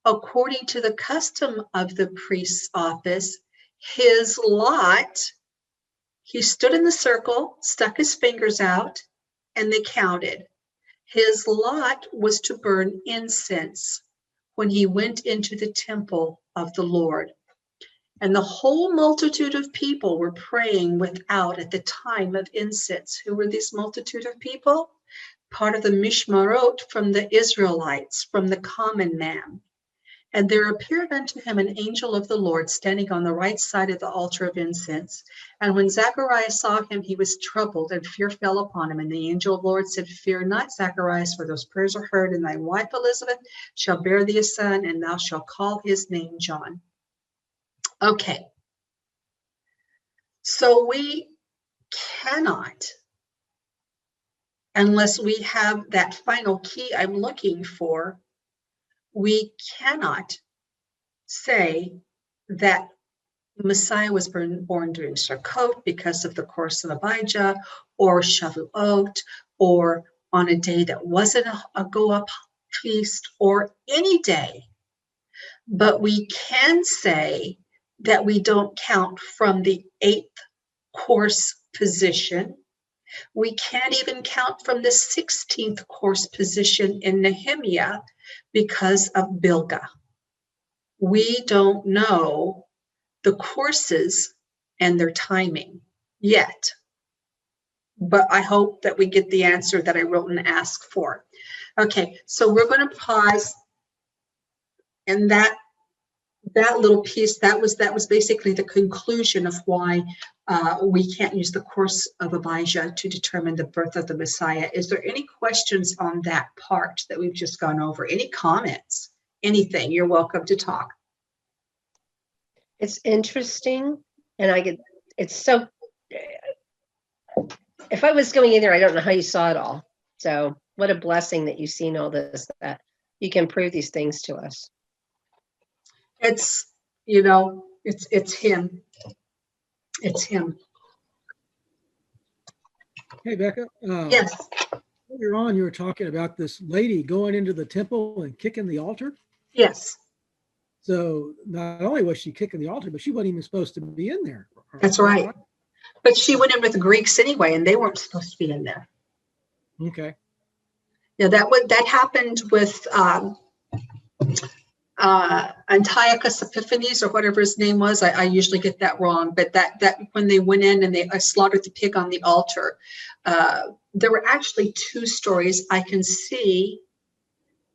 according to the custom of the priest's office, his lot, he stood in the circle, stuck his fingers out, and they counted. His lot was to burn incense when he went into the temple of the Lord. And the whole multitude of people were praying without at the time of incense. Who were this multitude of people? Part of the Mishmarot from the Israelites, from the common man. And there appeared unto him an angel of the Lord standing on the right side of the altar of incense. And when Zacharias saw him, he was troubled, and fear fell upon him. And the angel of the Lord said, Fear not, Zacharias, for those prayers are heard, and thy wife Elizabeth shall bear thee a son, and thou shalt call his name John. Okay. So we cannot, unless we have that final key I'm looking for, we cannot say that Messiah was born during Sukkot because of the course of Abijah, or Shavuot, or on a day that wasn't a go-up feast, or any day. But we can say that we don't count from the 8th course position. We can't even count from the 16th course position in Nehemiah because of Bilgah. We don't know the courses and their timing yet, but I hope that we get the answer that I wrote and asked for. Okay, so we're going to pause, and that little piece, that was basically the conclusion of why we can't use the course of Abijah to determine the birth of the Messiah. Is there any questions on that part that we've just gone over? Any comments? Anything? You're welcome to talk. It's interesting, and it's so, if I was going in there, I don't know how you saw it all. So what a blessing that you've seen all this, that you can prove these things to us. It's, it's him. It's him. Hey, Becca. Yes. Earlier on, you were talking about this lady going into the temple and kicking the altar. Yes. So not only was she kicking the altar, but she wasn't even supposed to be in there. That's right. But she went in with the Greeks anyway, and they weren't supposed to be in there. Okay. Yeah, that happened with Antiochus Epiphanes, or whatever his name was. I usually get that wrong, but that when they went in and they slaughtered the pig on the altar, there were actually two stories I can see.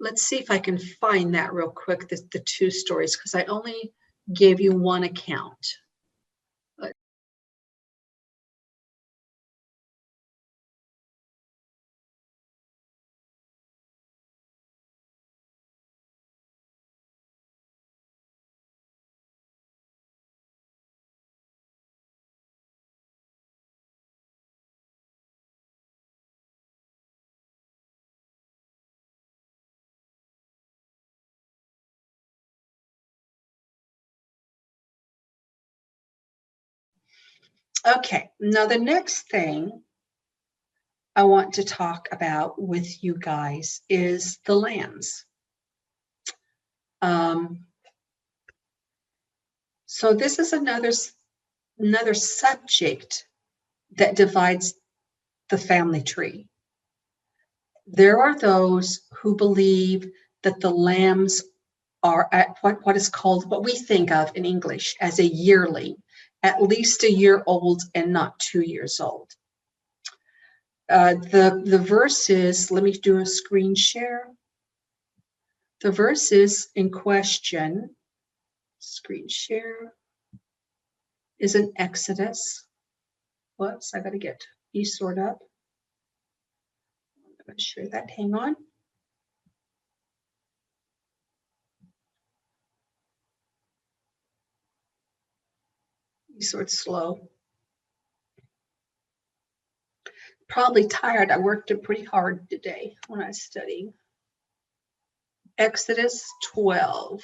Let's see if I can find that real quick, the two stories, because I only gave you one account. Okay, now the next thing I want to talk about with you guys is the lambs. So this is another subject that divides the family tree. There are those who believe that the lambs are at what is called, what we think of in English as a yearling, at least a year old and not 2 years old. The verses, let me do a screen share. The verses in question, screen share, is in Exodus. Whoops, I got to get e-sort up. I'm going to share that. Hang on. E-sort's slow. Probably tired. I worked it pretty hard today when I was studying. Exodus 12.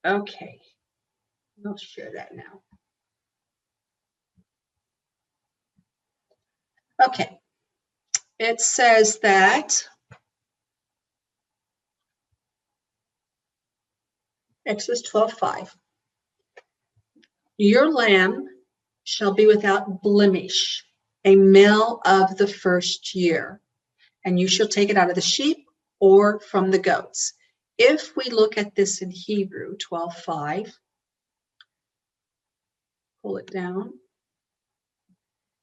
Okay, I'll share that now. Okay, it says that Exodus 12:5. Your lamb shall be without blemish, a male of the first year, and you shall take it out of the sheep or from the goats. If we look at this in Hebrew 12:5, pull it down.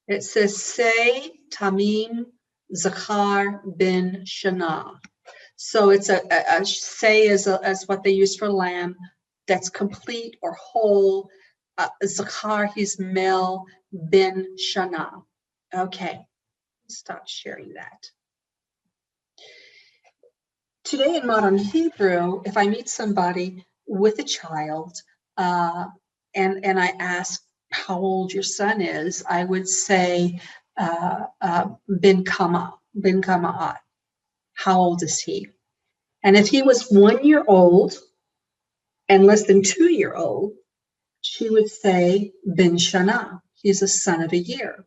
It says, Say Tamim Zachar bin Shana. So it's a say as what they use for lamb that's complete or whole. Zachar, he's male, bin Shana. Okay, stop sharing that. Today in modern Hebrew, if I meet somebody with a child and I ask how old your son is, I would say bin Kama'at. How old is he? And if he was 1 year old and less than 2 year old, she would say bin Shana. He's a son of a year.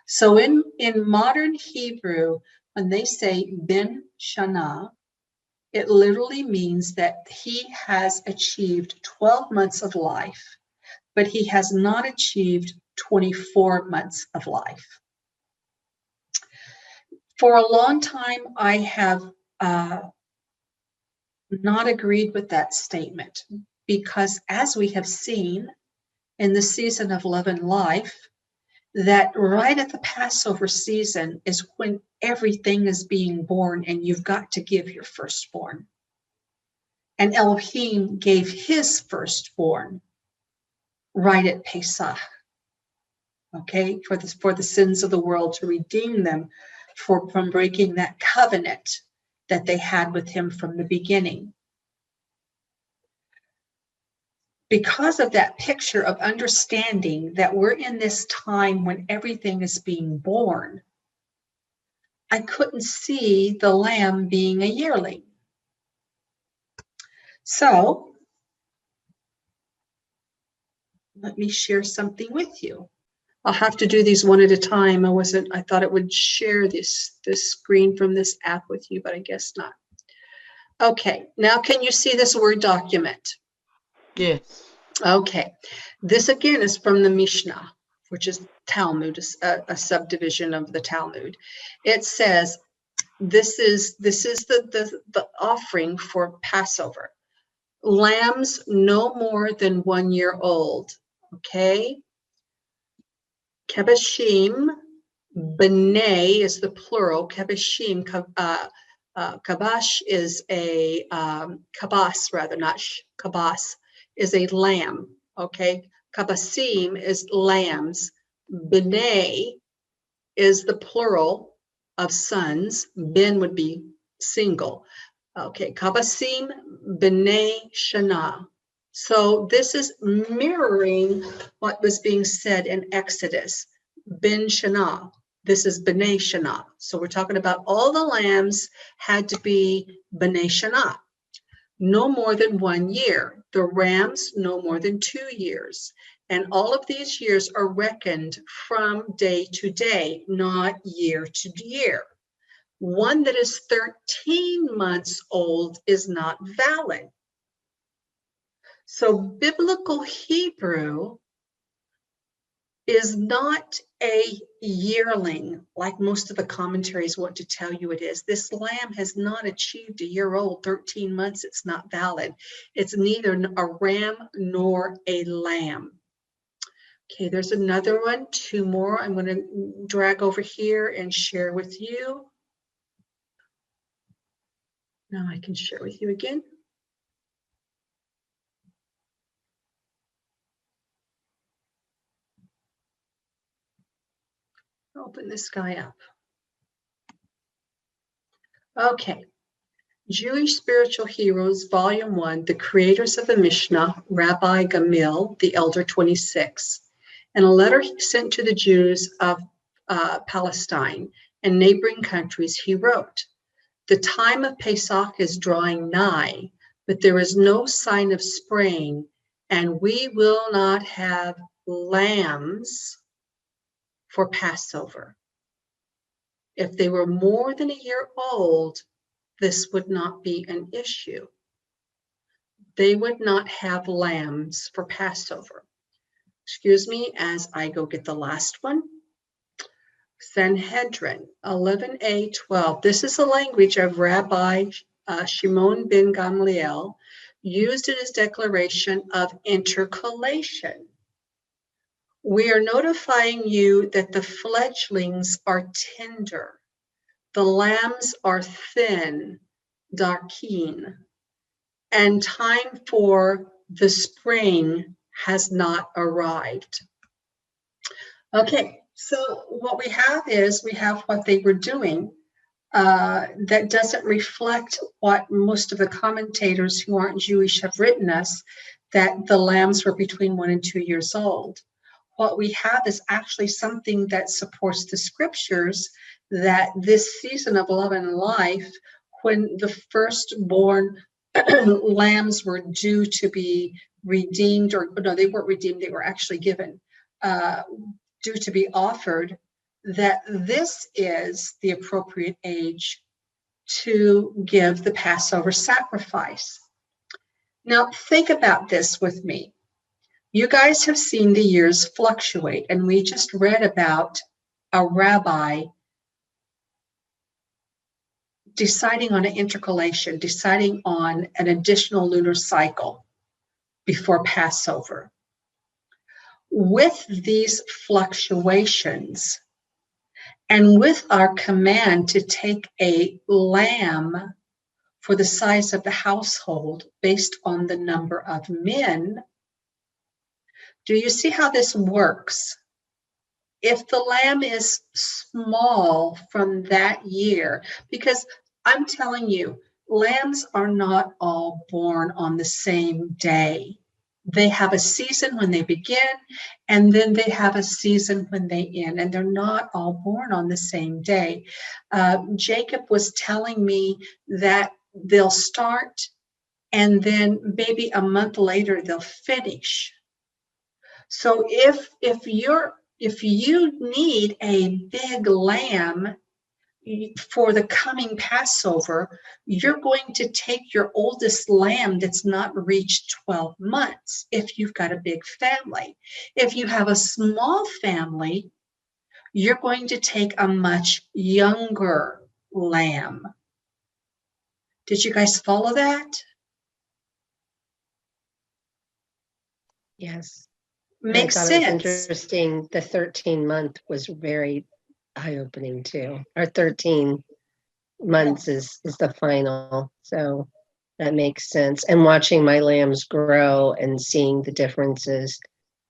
So in modern Hebrew, when they say bin Shana, it literally means that he has achieved 12 months of life, but he has not achieved 24 months of life. For a long time, I have not agreed with that statement because, as we have seen in the season of Love and Life, that right at the Passover season is when everything is being born and you've got to give your firstborn. And Elohim gave his firstborn right at Pesach, okay, for the sins of the world, to redeem them from breaking that covenant that they had with him from the beginning. Because of that picture of understanding that we're in this time when everything is being born, I couldn't see the lamb being a yearling. So let me share something with you. I'll have to do these one at a time. I thought it would share this screen from this app with you, but I guess not. Okay, now can you see this Word document? Yes. Okay, this again is from the Mishnah, which is Talmud, a subdivision of the Talmud. It says, this is the offering for Passover. Lambs no more than 1 year old. Okay. Kebashim, B'nai is the plural. Kebashim, kabash is a kabas rather, not kabas, is a lamb. Okay. Kabasim is lambs. B'nai is the plural of sons. Ben would be single. Okay, Kabasim B'nai Shana. So this is mirroring what was being said in Exodus. Ben Shana. This is B'nai Shana. So we're talking about all the lambs had to be B'nai Shana. No more than 1 year. The rams no more than 2 years. And all of these years are reckoned from day to day, not year to year. One that is 13 months old is not valid. So biblical Hebrew is not a yearling like most of the commentaries want to tell you it is. This lamb has not achieved a year old, 13 months, it's not valid. It's neither a ram nor a lamb. Okay, there's another one, 2 more. I'm going to drag over here and share with you. Now I can share with you again. Open this guy up. Okay. Jewish Spiritual Heroes, Volume 1, the creators of the Mishnah, Rabbi Gamil, the Elder 26, and a letter sent to the Jews of Palestine and neighboring countries, he wrote, "The time of Pesach is drawing nigh, but there is no sign of spring, and we will not have lambs for Passover. If they were more than a year old, this would not be an issue. They would not have lambs for Passover." Excuse me as I go get the last one. Sanhedrin 11a12. This is the language of Rabbi Shimon ben Gamliel, used in his declaration of intercalation. "We are notifying you that the fledglings are tender, the lambs are thin, darkeen, and time for the spring has not arrived." Okay, so what we have is we have what they were doing that doesn't reflect what most of the commentators who aren't Jewish have written us, that the lambs were between 1 and 2 years old. What we have is actually something that supports the scriptures that this season of love and life, when the firstborn lambs were due to be redeemed, or no, they weren't redeemed, they were actually given, due to be offered, that this is the appropriate age to give the Passover sacrifice. Now, think about this with me. You guys have seen the years fluctuate, and we just read about a rabbi deciding on an intercalation, deciding on an additional lunar cycle before Passover. With these fluctuations, and with our command to take a lamb for the size of the household based on the number of men, do you see how this works? If the lamb is small from that year, because I'm telling you, lambs are not all born on the same day. They have a season when they begin, and then they have a season when they end, and they're not all born on the same day. Jacob was telling me that they'll start, and then maybe a month later they'll finish. So if you need a big lamb, for the coming Passover, you're going to take your oldest lamb that's not reached 12 months if you've got a big family. If you have a small family, you're going to take a much younger lamb. Did you guys follow that? Yes. Makes I thought it was sense. interesting. The 13-month was very eye-opening too. Our 13 months is the final. So that makes sense. And watching my lambs grow and seeing the differences.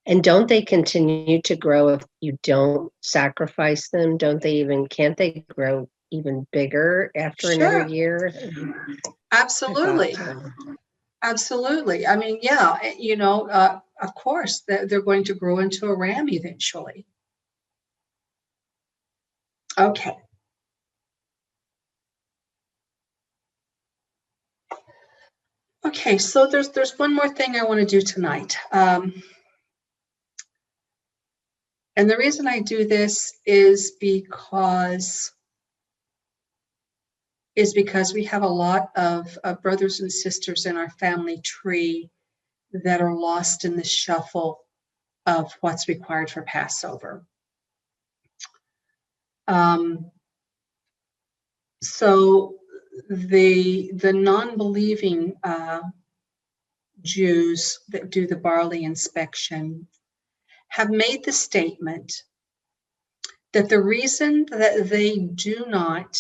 And don't they continue to grow if you don't sacrifice them? Can't they grow even bigger after another Sure. year? Absolutely. Absolutely. I mean, yeah, of course, they're going to grow into a ram eventually. Okay. Okay, so there's one more thing I want to do tonight. And the reason I do this is because we have a lot of brothers and sisters in our family tree that are lost in the shuffle of what's required for Passover. So the non-believing Jews that do the barley inspection have made the statement that the reason that they do not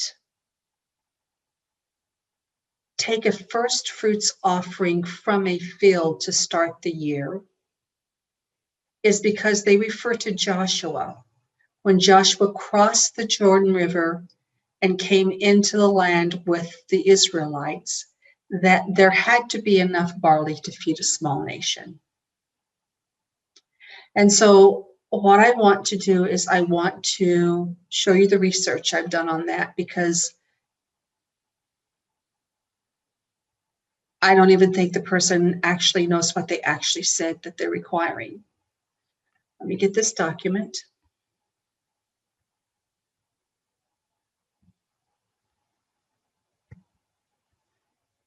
take a first fruits offering from a field to start the year is because they refer to Joshua. When Joshua crossed the Jordan River and came into the land with the Israelites, that there had to be enough barley to feed a small nation. And so what I want to do is I want to show you the research I've done on that, because I don't even think the person actually knows what they actually said that they're requiring. Let me get this document.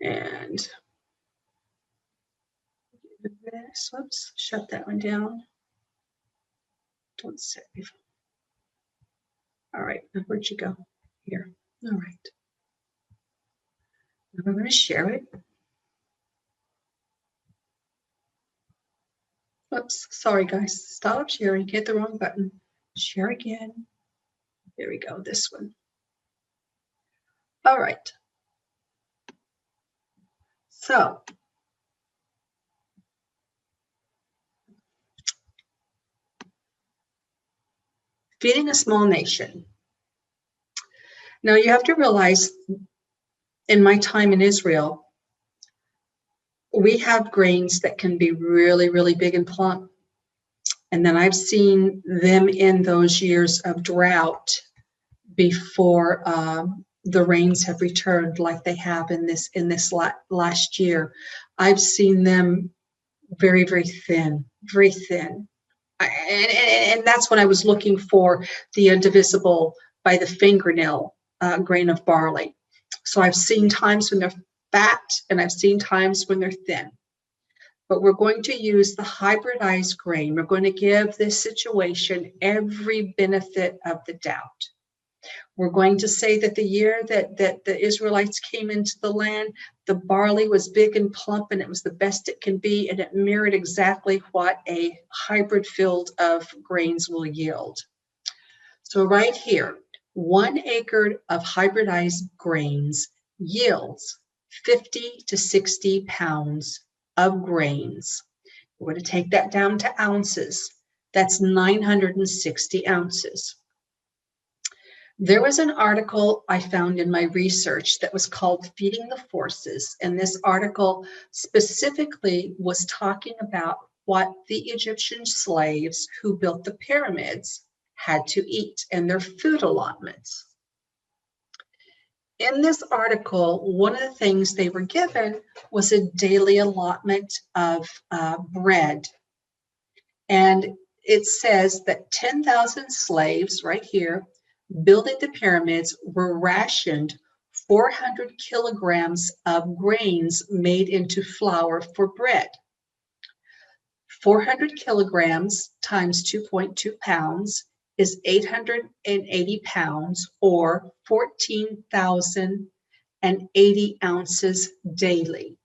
And this, whoops, shut that one down. Don't save. All right, where'd you go? Here. All right. Now we're going to share it. Whoops, sorry guys. Stop sharing. Hit the wrong button. Share again. There we go, this one. All right. So, feeding a small nation. Now you have to realize, in my time in Israel, we have grains that can be really, really big and plump. And then I've seen them in those years of drought before the rains have returned, like they have in this last year. I've seen them very, very thin, very thin. And that's when I was looking for the indivisible by the fingernail grain of barley. So I've seen times when they're fat and I've seen times when they're thin. But we're going to use the hybridized grain. We're going to give this situation every benefit of the doubt. We're going to say that the year that the Israelites came into the land, the barley was big and plump and it was the best it can be, and it mirrored exactly what a hybrid field of grains will yield. So right here, 1 acre of hybridized grains yields 50 to 60 pounds of grains. We're going to take that down to ounces. That's 960 ounces. There was an article I found in my research that was called Feeding the Forces, and this article specifically was talking about what the Egyptian slaves who built the pyramids had to eat and their food allotments. In this article, one of the things they were given was a daily allotment of bread. And it says that 10,000 slaves right here building the pyramids were rationed 400 kilograms of grains made into flour for bread. 400 kilograms times 2.2 pounds is 880 pounds, or 14,080 ounces daily.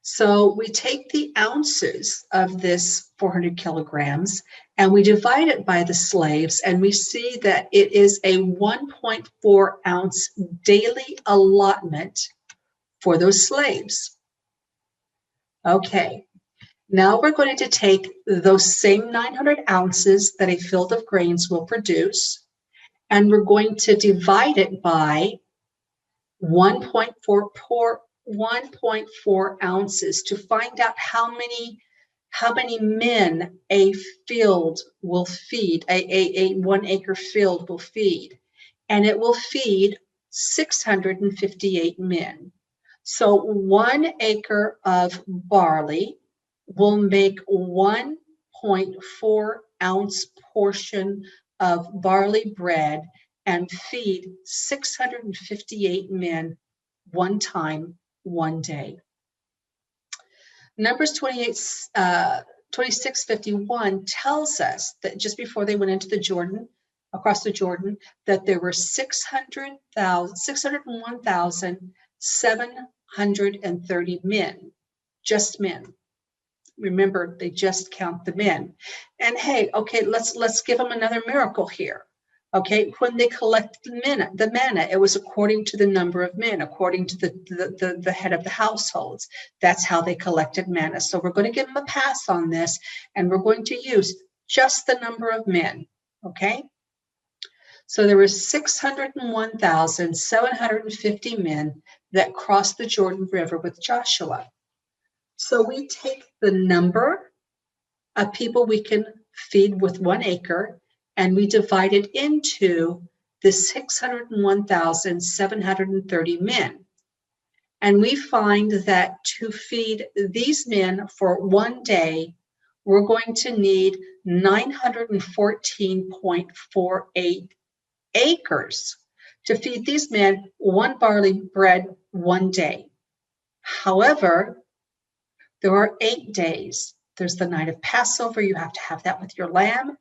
So we take the ounces of this 400 kilograms and we divide it by the slaves, and we see that it is a 1.4 ounce daily allotment for those slaves. Okay, now we're going to take those same 900 ounces that a field of grains will produce, and we're going to divide it by 1.4 ounces to find out how many men a field will feed, a 1 acre field will feed. And it will feed 658 men. So 1 acre of barley will make 1.4 ounce portion of barley bread and feed 658 men one time, one day. Numbers 26:51 tells us that just before they went into the Jordan, across the Jordan, that there were 601,730 men, just men. Remember, they just count the men. And hey, okay, let's give them another miracle here. Okay, when they collected the manna, it was according to the number of men, according to the head of the households. That's how they collected manna. So we're going to give them a pass on this, and we're going to use just the number of men. Okay, so there were 601,750 men that crossed the Jordan River with Joshua. So we take the number of people we can feed with 1 acre, and we divide it into the 601,730 men. And we find that to feed these men for 1 day, we're going to need 914.48 acres to feed these men 1 barley bread 1 day. However, there are 8 days. There's the night of Passover. You have to have that with your lamb.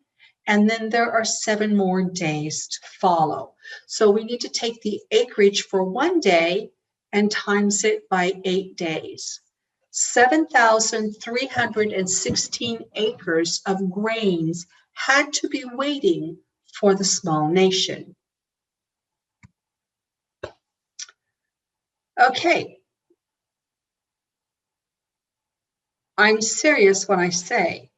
And then there are 7 more days to follow. So we need to take the acreage for 1 day and times it by 8 days. 7,316 acres of grains had to be waiting for the small nation. Okay. I'm serious when I say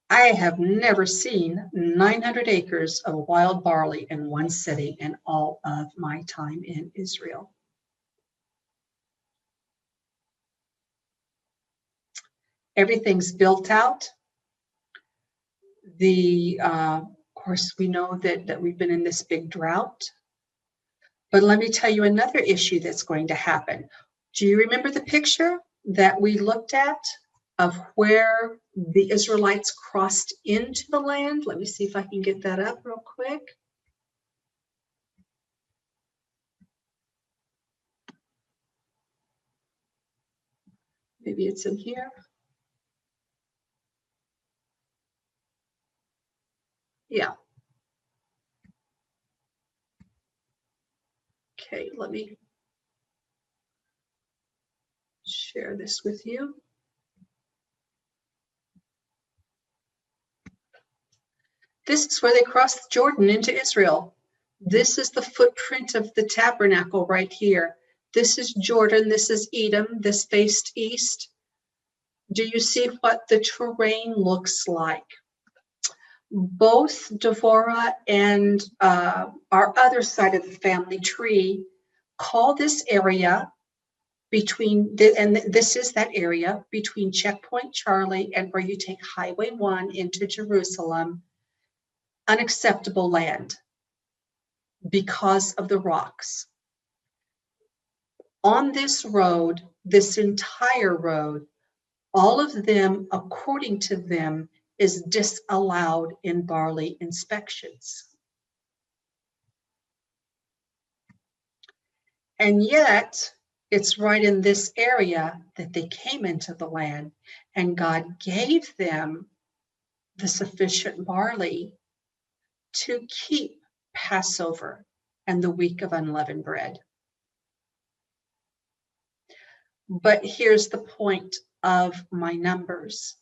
I have never seen 900 acres of wild barley in one city in all of my time in Israel. Everything's built out. Of course, we know that we've been in this big drought. But let me tell you another issue that's going to happen. Do you remember the picture that we looked at of where the Israelites crossed into the land? Let me see if I can get that up real quick. Maybe it's in here. Yeah. Okay, let me share this with you. This is where they crossed Jordan into Israel. This is the footprint of the tabernacle right here. This is Jordan, this is Edom, this faced east. Do you see what the terrain looks like? Both Devorah and our other side of the family tree call this area and this is that area between Checkpoint Charlie and where you take Highway 1 into Jerusalem, unacceptable land because of the rocks. On this road, this entire road, all of them, according to them, is disallowed in barley inspections. And yet, it's right in this area that they came into the land, and God gave them the sufficient barley to keep Passover and the week of unleavened bread. But here's the point of my numbers.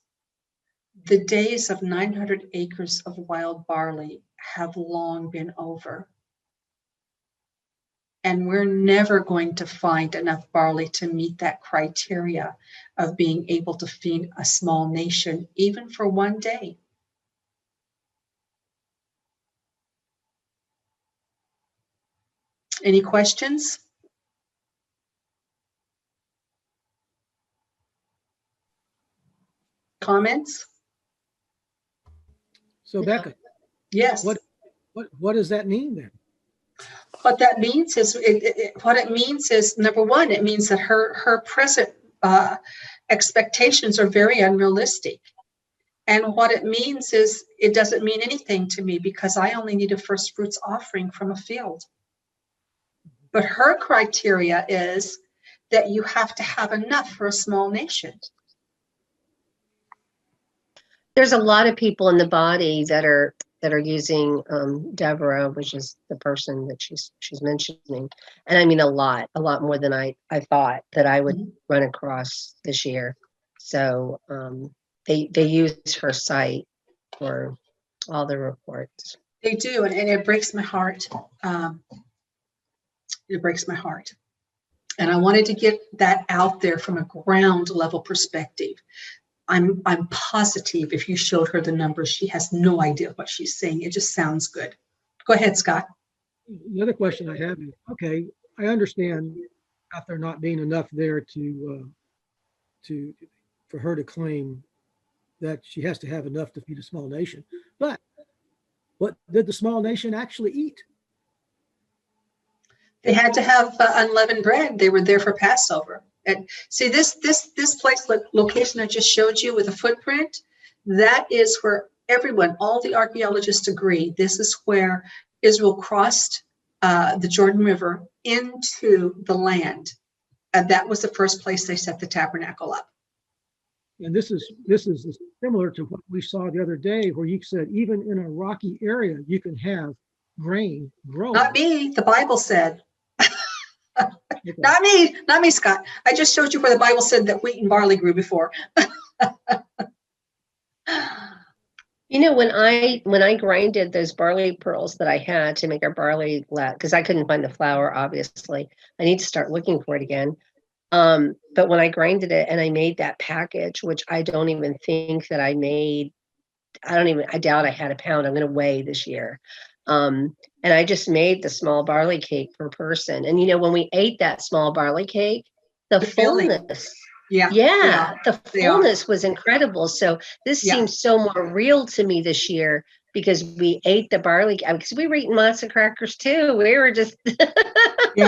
The days of 900 acres of wild barley have long been over. And we're never going to find enough barley to meet that criteria of being able to feed a small nation, even for one day. Any questions? Comments? So Becca, Yes. what does that mean then? What that means is, what it means is, number one, it means that her present expectations are very unrealistic. And what it means is, it doesn't mean anything to me because I only need a first fruits offering from a field. But her criteria is that you have to have enough for a small nation. There's a lot of people in the body that are using Deborah, which is the person that she's mentioning, and I mean a lot more than I thought that I would run across this year. So they use her site for all the reports. They do, and it breaks my heart. It breaks my heart. And I wanted to get that out there from a ground level perspective. I'm positive if you showed her the numbers, she has no idea what she's saying. It just sounds good. Go ahead, Scott. The other question I have is, okay, I understand about there not being enough there for her to claim that she has to have enough to feed a small nation. But what did the small nation actually eat? They had to have unleavened bread. They were there for Passover. And see, this place location I just showed you with a footprint, that is where everyone, all the archaeologists agree, this is where Israel crossed the Jordan River into the land. And that was the first place they set the tabernacle up. And this is similar to what we saw the other day, where you said even in a rocky area you can have grain growing. Not me, the Bible said. Okay. Not me, Scott. I just showed you where the Bible said that wheat and barley grew before. You know, when I grinded those barley pearls that I had to make our barley, because I couldn't find the flour, obviously, I need to start looking for it again. But when I grinded it and I made that package, which I don't even think that I made, I doubt I had a pound. I'm going to weigh this year. And I just made the small barley cake per person. And, you know, when we ate that small barley cake, the fullness, the fullness was incredible. So this seems so more real to me this year because we ate the barley, because we were eating lots of crackers too. We were just, you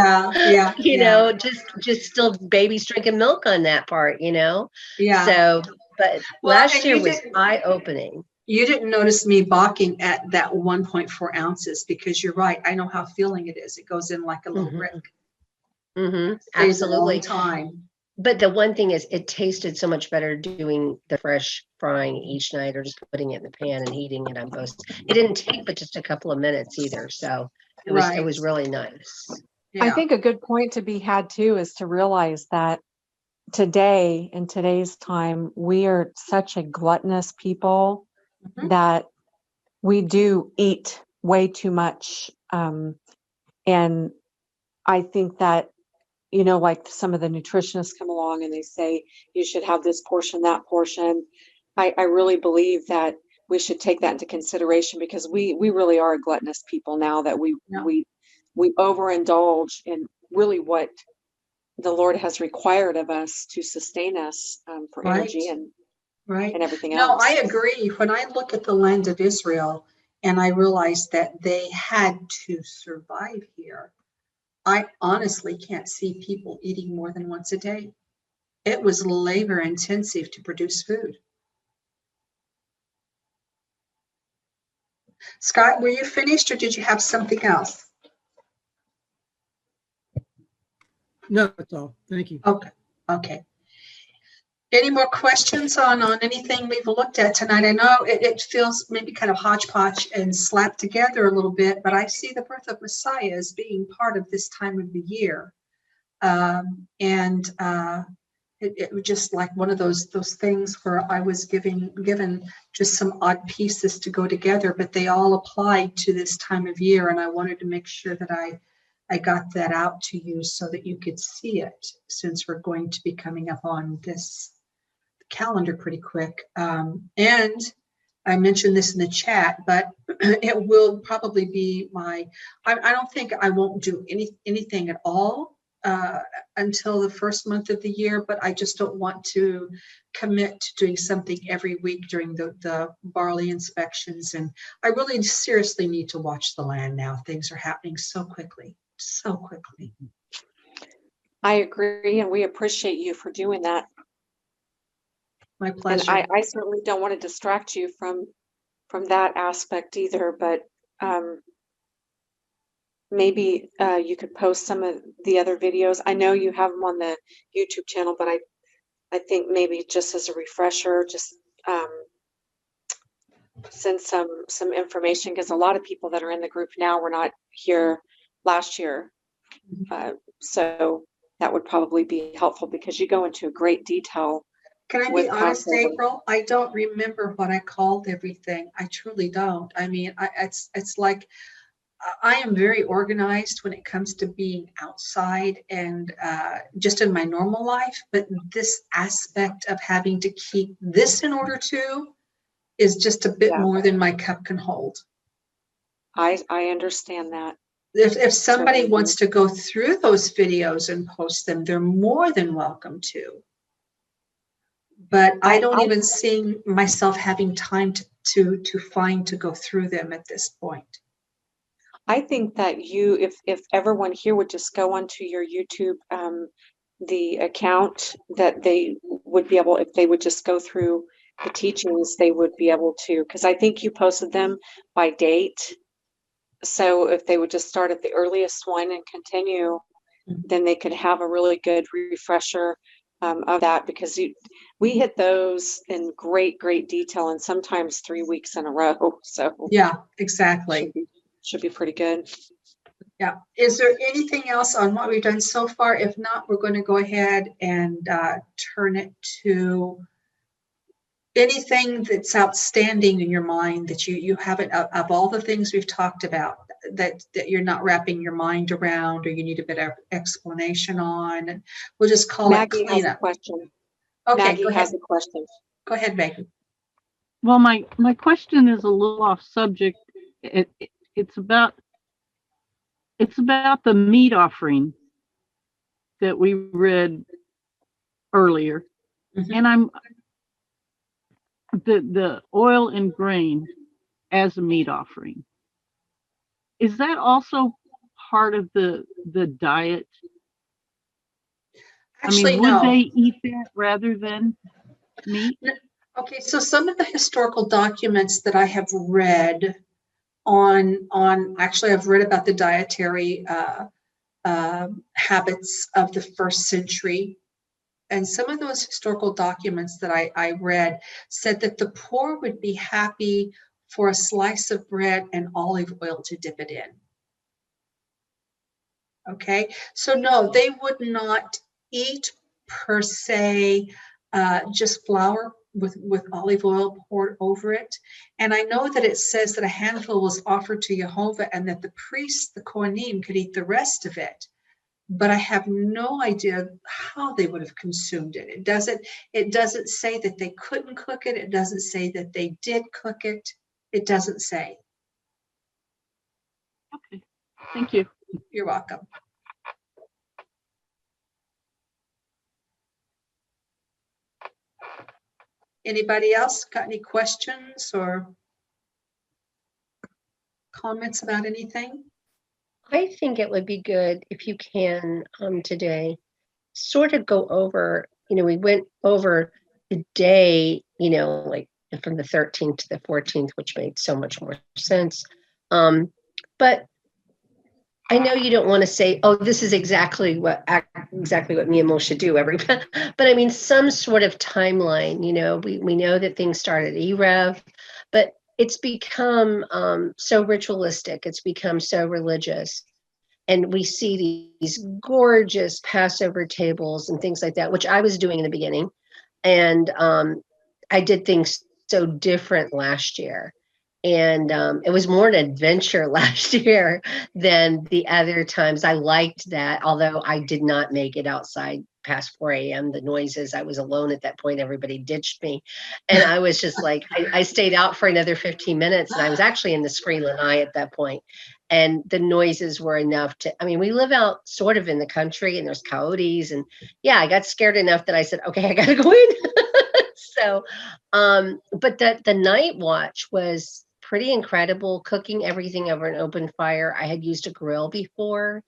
know, just still babies drinking milk on that part, you know? Yeah. So, but last year was eye-opening. You didn't notice me balking at that 1.4 ounces because you're right. I know how filling it is. It goes in like a little brick. Absolutely. A long time. But the one thing is, it tasted so much better doing the fresh frying each night or just putting it in the pan and heating it on both. It didn't take but just a couple of minutes either. So it was really nice. Yeah. I think a good point to be had too is to realize that today, in today's time, we are such a gluttonous people that we do eat way too much. And I think that, you know, like some of the nutritionists come along and they say, you should have this portion, that portion. I really believe that we should take that into consideration because we really are a gluttonous people now that we overindulge in really what the Lord has required of us to sustain us for energy and everything else. No, I agree. When I look at the land of Israel and I realize that they had to survive here, I honestly can't see people eating more than once a day. It was labor intensive to produce food. Scott, were you finished or did you have something else? No, that's all. Thank you. Okay, okay. Any more questions on anything we've looked at tonight? I know it feels maybe kind of hodgepodge and slapped together a little bit, but I see the birth of Messiah as being part of this time of the year. It was just like one of those things where I was given just some odd pieces to go together, but they all applied to this time of year, and I wanted to make sure that I got that out to you so that you could see it, since we're going to be coming up on this calendar pretty quick. And I mentioned this in the chat, but it will probably be I don't think I won't do anything at all until the first month of the year, but I just don't want to commit to doing something every week during the barley inspections. And I really seriously need to watch the land now. Things are happening so quickly, so quickly. I agree, and we appreciate you for doing that. My And pleasure. I certainly don't want to distract you from that aspect either, but maybe you could post some of the other videos. I know you have them on the YouTube channel, but I think maybe just as a refresher, just send some information, because a lot of people that are in the group now were not here last year. So that would probably be helpful, because you go into great detail. Can I be with honest, Passover. April? I don't remember what I called everything. I truly don't. I mean, it's like I am very organized when it comes to being outside and just in my normal life. But this aspect of having to keep this in order too is just a bit Yeah. more than my cup can hold. I understand that. If somebody Certainly. wants to go through those videos and post them, they're more than welcome to. But I don't even see myself having time to go through them at this point. I think that if everyone here would just go onto your YouTube, the account, that they would be able, if they would just go through the teachings, they would be able to, because I think you posted them by date. So if they would just start at the earliest one and continue, then they could have a really good refresher of that, because we hit those in great detail, and sometimes 3 weeks in a row. So yeah, exactly. Should be pretty good. Yeah. Is there anything else on what we've done so far? If not, we're going to go ahead and turn it to anything that's outstanding in your mind that you haven't, of all the things we've talked about, that you're not wrapping your mind around, or you need a bit of explanation on. And we'll just call Maggie it has a cleanup. question. Okay, Maggie go has ahead. a question. Go ahead, Maggie. Well, my question is a little off subject. It's about the meat offering that we read earlier, and I'm the oil and grain as a meat offering. Is that also part of the diet? Actually, I mean, would no. they eat that rather than meat? Okay, so some of the historical documents that I have read actually I've read about the dietary habits of the first century. And some of those historical documents that I read said that the poor would be happy for a slice of bread and olive oil to dip it in. Okay, so no, they would not eat per se just flour with olive oil poured over it. And I know that it says that a handful was offered to Jehovah, and that the priests, the Kohanim, could eat the rest of it. But I have no idea how they would have consumed it. It doesn't say that they couldn't cook it. It doesn't say that they did cook it. It doesn't say. Okay, thank you. You're welcome. Anybody else got any questions or comments about anything? I think it would be good if you can today sort of go over, we went over the day, like from the 13th to the 14th, which made so much more sense. But I know you don't want to say, oh, this is exactly what me and Moshe do but I mean, some sort of timeline, we know that things start at Erev, but it's become so ritualistic. It's become so religious. And we see these gorgeous Passover tables and things like that, which I was doing in the beginning. And I did things so different last year. And it was more an adventure last year than the other times. I liked that, although I did not make it outside past 4 a.m. The noises, I was alone at that point. Everybody ditched me. And I was just like, I stayed out for another 15 minutes. And I was actually in the Sri Lanai at that point. And the noises were enough we live out sort of in the country and there's coyotes. And yeah, I got scared enough that I said, okay, I got to go in. So, but the night watch was pretty incredible, cooking everything over an open fire. I had used a grill before.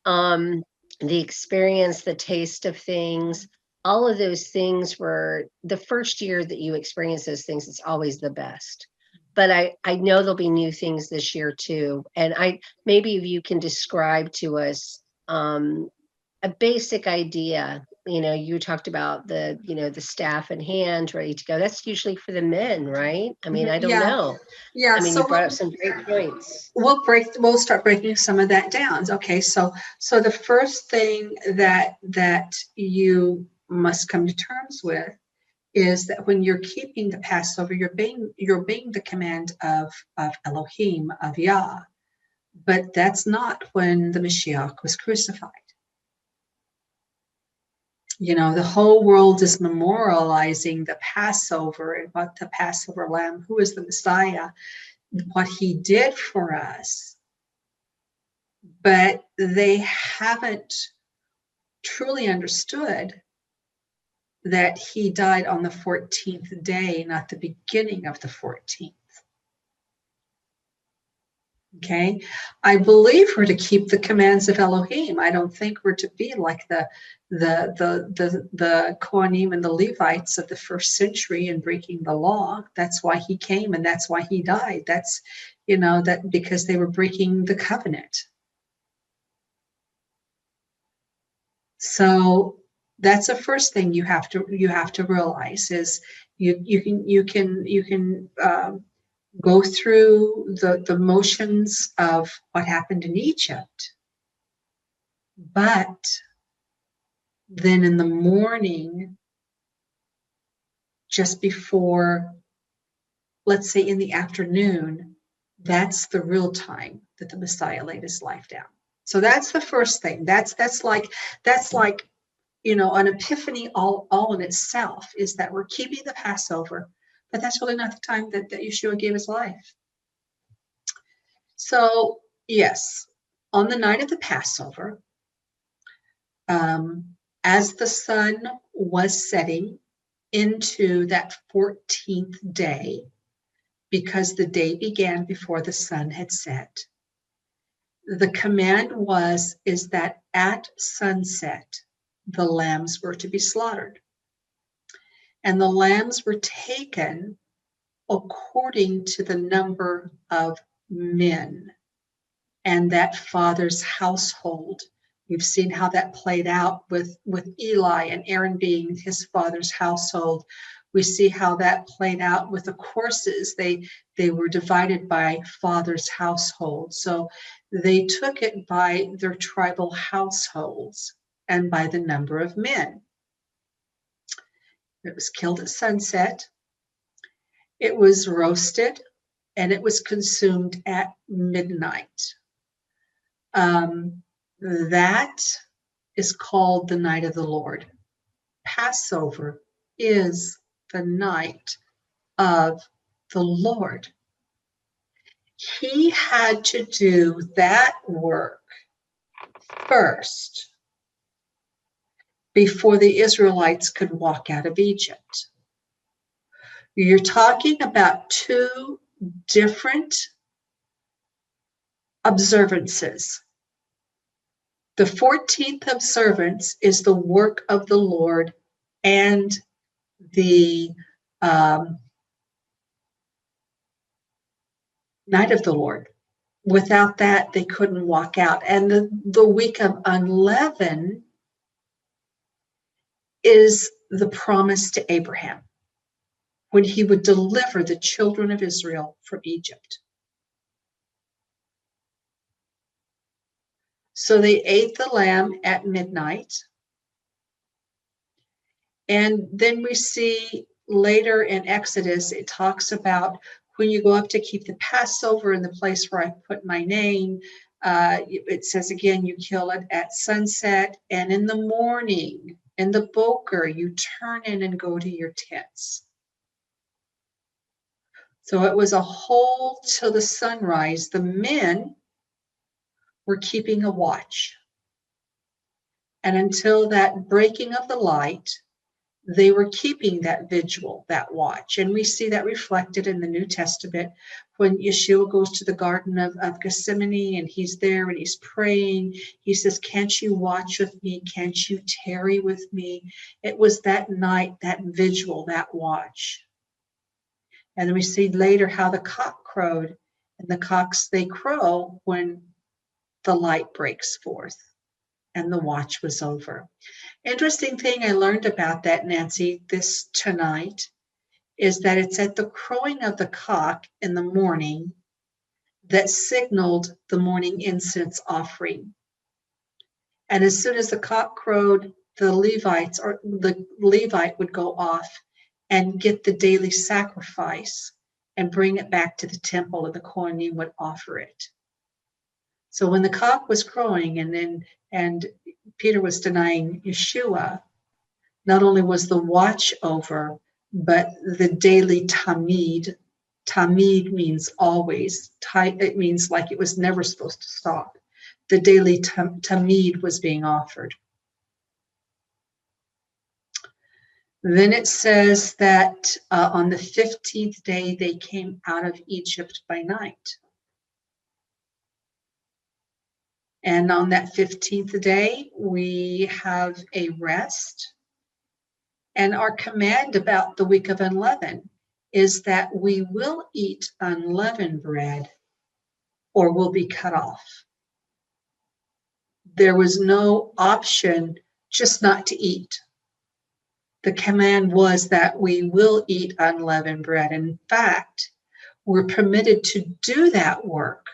The experience, the taste of things, all of those things were the first year that you experience those things. It's always the best. But I know there'll be new things this year too. And maybe if you can describe to us a basic idea. You talked about the staff in hand ready to go. That's usually for the men, right? I don't know. Yeah. So you brought up some great points. We'll start breaking some of that down. Okay. So the first thing that you must come to terms with is that when you're keeping the Passover, you're being the command of Elohim, of Yah. But that's not when the Mashiach was crucified. The whole world is memorializing the Passover and what the Passover lamb, who is the Messiah, what he did for us. But they haven't truly understood that he died on the 14th day, not the beginning of the 14th. Okay, I believe we're to keep the commands of Elohim. I don't think we're to be like the Kohanim and the Levites of the first century and breaking the law. That's why he came and that's why he died. That's that because they were breaking the covenant. So that's the first thing you have to realize is you can go through the motions of what happened in Egypt. But then in the morning, just before, let's say in the afternoon, that's the real time that the Messiah laid his life down. So that's the first thing. That's like an epiphany all in itself, is that we're keeping the Passover. But that's really not the time that Yeshua gave his life. So, yes, on the night of the Passover, as the sun was setting into that 14th day, because the day began before the sun had set, the command is that at sunset, the lambs were to be slaughtered. And the lambs were taken according to the number of men and that father's household. We've seen how that played out with Eli and Aaron being his father's household. We see how that played out with the courses. They were divided by father's household. So they took it by their tribal households and by the number of men. It was killed at sunset. It was roasted, and it was consumed at midnight. That is called the night of the Lord. Passover is the night of the Lord. He had to do that work first before the Israelites could walk out of Egypt. You're talking about two different observances. The 14th observance is the work of the Lord and the night of the Lord. Without that, they couldn't walk out. And the week of unleavened is the promise to Abraham when he would deliver the children of Israel from Egypt. So they ate the lamb at midnight. And then we see later in Exodus, it talks about when you go up to keep the Passover in the place where I put my name, it says again, you kill it at sunset, and in the morning, in the boker, you turn in and go to your tents. So it was a whole till the sunrise. The men were keeping a watch. And until that breaking of the light, they were keeping that vigil, that watch. And we see that reflected in the New Testament when Yeshua goes to the Garden of Gethsemane and he's there and he's praying. He says, can't you watch with me? Can't you tarry with me? It was that night, that vigil, that watch. And then we see later how the cock crowed, and the cocks, they crow when the light breaks forth and the watch was over. Interesting thing I learned about that, Nancy, this tonight, is that it's at the crowing of the cock in the morning that signaled the morning incense offering. And as soon as the cock crowed, the Levites or the Levite would go off and get the daily sacrifice and bring it back to the temple, and the Kohanim would offer it. So when the cock was crowing and Peter was denying Yeshua, not only was the watch over, but the daily tamid. Tamid means always. It means like it was never supposed to stop. The daily tamid was being offered. Then it says that on the 15th day, they came out of Egypt by night. And on that 15th day, we have a rest. And our command about the week of unleavened is that we will eat unleavened bread or we'll be cut off. There was no option just not to eat. The command was that we will eat unleavened bread. In fact, we're permitted to do that work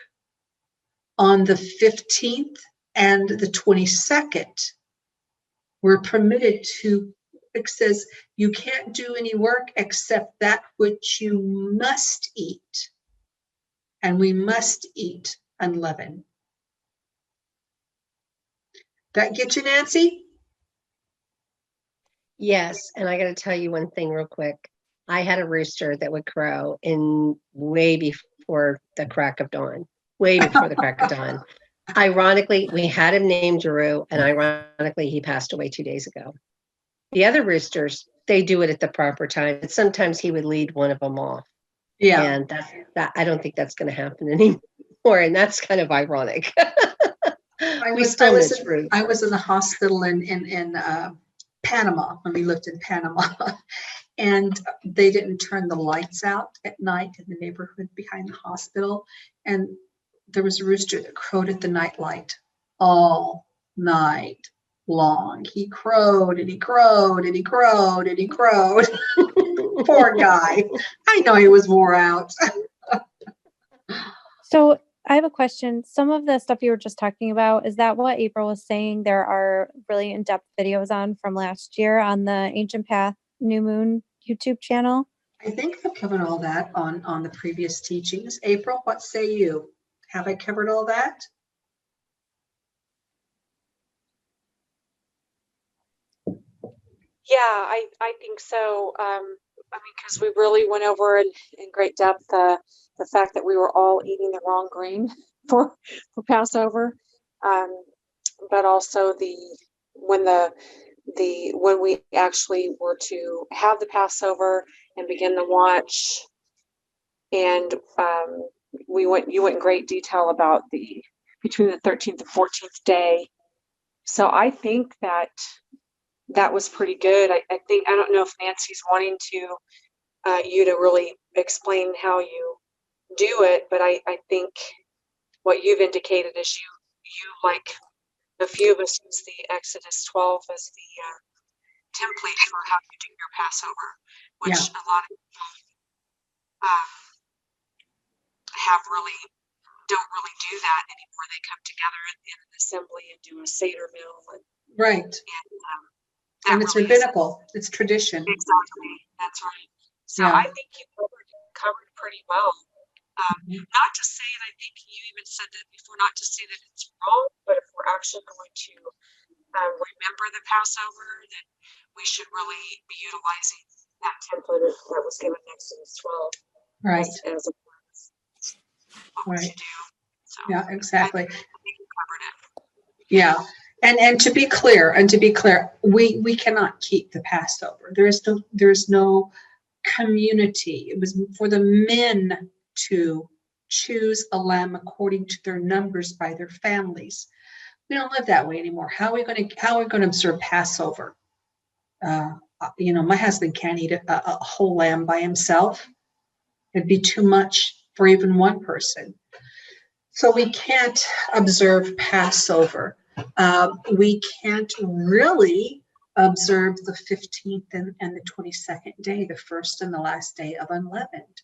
on the 15th and the 22nd. We're permitted to, it says, you can't do any work except that which you must eat. And we must eat unleavened. That get you, Nancy? Yes, and I got to tell you one thing real quick. I had a rooster that would crow in way before the crack of dawn. Way before the crack of dawn. Ironically, we had him named Jeru, and ironically, he passed away 2 days ago. The other roosters, they do it at the proper time. But sometimes he would lead one of them off. Yeah. And that I don't think that's going to happen anymore. And that's kind of ironic. I was in the hospital in Panama when we lived in Panama, and they didn't turn the lights out at night in the neighborhood behind the hospital. And there was a rooster that crowed at the night light all night long. He crowed and he crowed and he crowed and he crowed. Poor guy. I know he was wore out. So I have a question. Some of the stuff you were just talking about, is that what April was saying? There are really in-depth videos on from last year on the Ancient Path New Moon YouTube channel. I think I've covered all that on the previous teachings. April, what say you? Have I covered all that? Yeah, I think so. I mean, because we really went over in great depth the fact that we were all eating the wrong grain for Passover, but also when we actually were to have the Passover and begin the watch, and you went in great detail about between the 13th and 14th day. So I think that was pretty good. I don't know if Nancy's wanting to you to really explain how you do it, but I think what you've indicated is you like a few of us use the Exodus 12 as the template for how you do your Passover, which Yeah. a lot of people have really don't really do that anymore. They come together in an assembly and do a Seder meal, Right. that And it's really is rabbinical. It's tradition. exactly that's right. So Yeah. I think you covered pretty well. Not to say, and I think you even said that before, not to say that it's wrong, but if we're actually going to remember the Passover, then we should really be utilizing that template that was given in Exodus 12 Right. as a what we Right. should do. So Yeah, exactly. I think you covered it. Yeah. And to be clear, we cannot keep the Passover. There's no community. It was for the men to choose a lamb according to their numbers by their families. We don't live that way anymore. How are we going to observe Passover? My husband can't eat a whole lamb by himself. It'd be too much for even one person. So we can't observe Passover. We can't really observe the 15th and the 22nd day, the first and the last day of unleavened.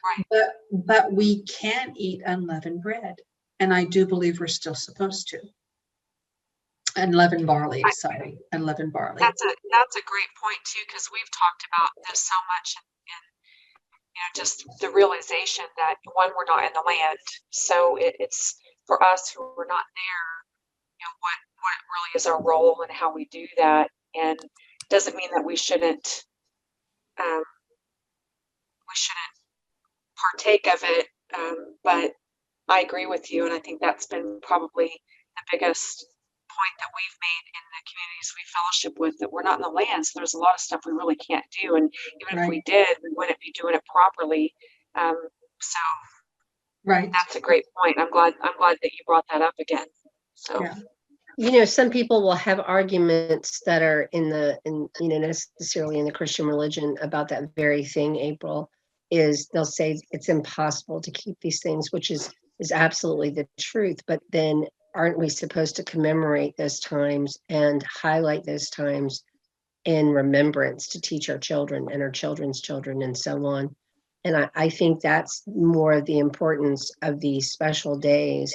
Right. But we can eat unleavened bread. And I do believe we're still supposed to. Unleavened barley. That's a great point too, because we've talked about this so much and just the realization that one, we're not in the land, so it's for us who were not there, what really is our role and how we do that, and doesn't mean that we shouldn't partake of it, but I agree with you, and I think that's been probably the biggest point that we've made in the communities we fellowship with, that we're not in the land, so there's a lot of stuff we really can't do, and even if we did, we wouldn't be doing it properly. So right. that's a great point. I'm glad that you brought that up again. So yeah. Some people will have arguments that are necessarily in the Christian religion about that very thing, April, is they'll say it's impossible to keep these things, which is absolutely the truth. But then aren't we supposed to commemorate those times and highlight those times in remembrance to teach our children and our children's children and so on? And I think that's more the importance of these special days.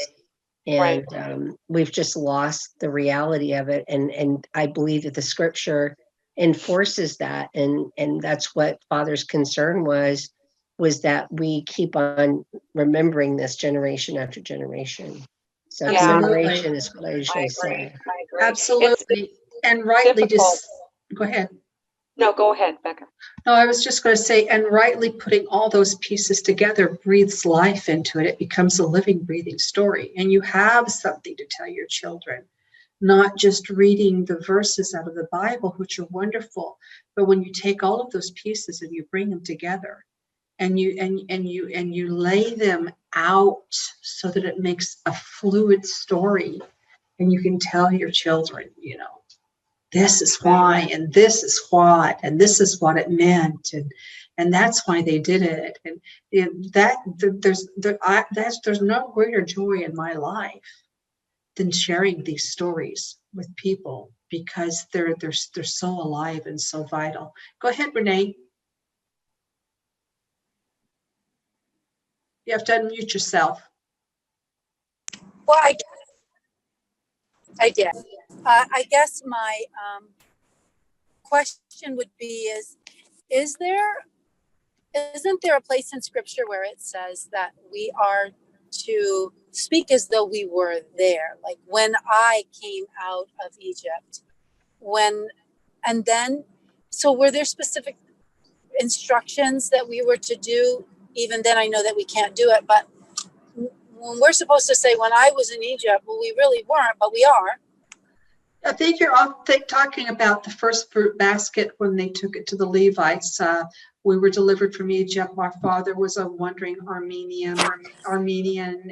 And we've just lost the reality of it. And I believe that the scripture enforces that. And that's what Father's concern was that we keep on remembering this generation after generation. So commemoration is what I usually say. I agree. Absolutely. And rightly go ahead. No, go ahead, Becca. No, I was just going to say, and rightly putting all those pieces together breathes life into it. It becomes a living, breathing story. And you have something to tell your children, not just reading the verses out of the Bible, which are wonderful, but when you take all of those pieces and you bring them together and you lay them out so that it makes a fluid story, and you can tell your children, this is why, and this is what, and this is what it meant, and that's why they did it, and there's no greater joy in my life than sharing these stories with people, because they're so alive and so vital. Go ahead, Renee. You have to unmute yourself. Well, I did. I guess my question would be isn't there a place in scripture where it says that we are to speak as though we were there? Like when I came out of Egypt, so were there specific instructions that we were to do? Even then, I know that we can't do it, but when we're supposed to say, when I was in Egypt, well, we really weren't, but we are. I think you're talking about the first fruit basket when they took it to the Levites. We were delivered from Egypt. Our father was a wandering Armenian,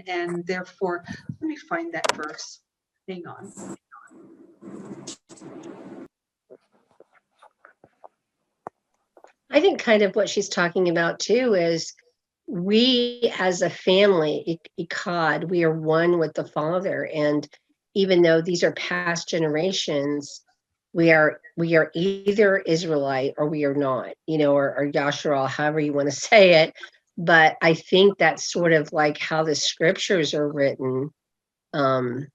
and therefore, let me find that verse. Hang on. I think kind of what she's talking about too is we as a family, Echad, we are one with the Father. And even though these are past generations, we are either Israelite or we are not, or Yasharal, however you want to say it. But I think that's sort of like how the scriptures are written in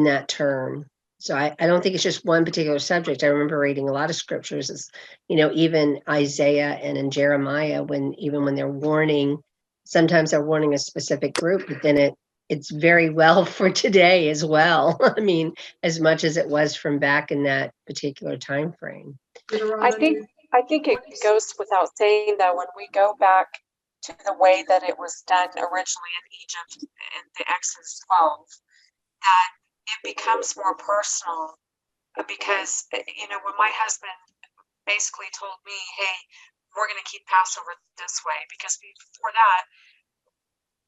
that term. So I don't think it's just one particular subject. I remember reading a lot of scriptures, as, even Isaiah and in Jeremiah, when they're warning, sometimes they're warning a specific group, but then it's very well for today as well. I mean, as much as it was from back in that particular time frame. I think it goes without saying that when we go back to the way that it was done originally in Egypt in the Exodus 12, that it becomes more personal, because when my husband basically told me, hey, we're going to keep Passover this way, because before that,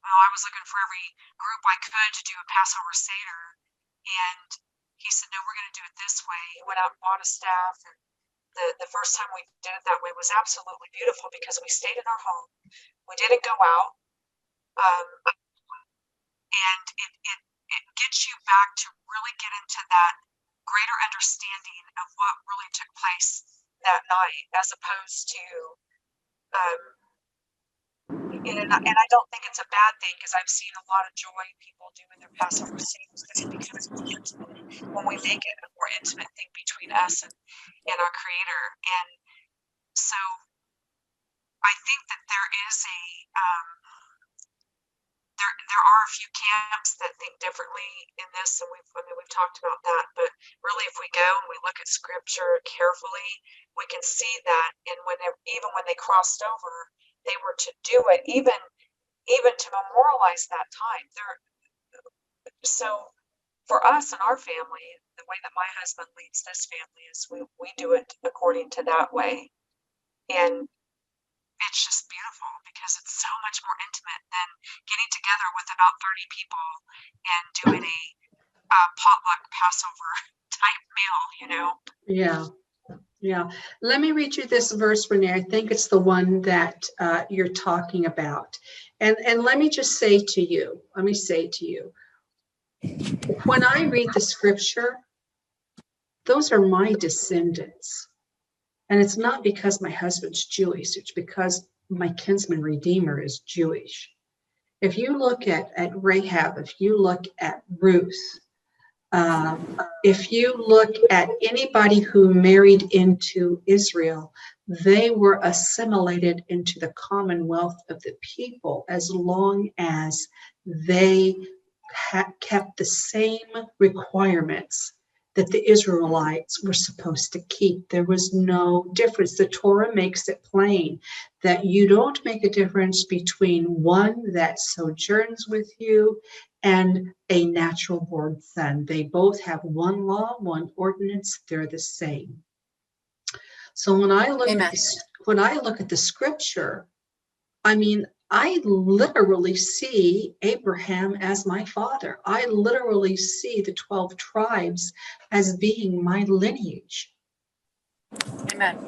I was looking for every group I could to do a Passover Seder, and he said, no, we're going to do it this way. He went out and bought a staff, and the first time we did it that way was absolutely beautiful, because we stayed in our home, we didn't go out, and it gets you back to really get into that greater understanding of what really took place that night, as opposed to, and I don't think it's a bad thing, because I've seen a lot of joy people do in their Passover scenes, but it becomes more intimate when we make it a more intimate thing between us and our Creator. And so I think that there is there are a few camps that think differently in this, and we've talked about that. But really, if we go and we look at Scripture carefully, we can see that. And even when they crossed over, they were to do it, even to memorialize that time. So for us and our family, the way that my husband leads this family is we do it according to that way, and it's just beautiful, because it's so much more intimate than getting together with about 30 people and doing a potluck Passover type meal, Yeah. Let me read you this verse, Renee. I think it's the one that you're talking about. And let me say to you, when I read the scripture, those are my descendants. And it's not because my husband's Jewish, it's because my kinsman redeemer is Jewish. If you look at Rahab, if you look at Ruth, if you look at anybody who married into Israel, they were assimilated into the commonwealth of the people as long as they kept the same requirements that the Israelites were supposed to keep. There was no difference. The Torah makes it plain that you don't make a difference between one that sojourns with you and a natural born son. They both have one law, one ordinance. They're the same. So when I look at the scripture, I literally see Abraham as my father. I literally see the 12 tribes as being my lineage. Amen.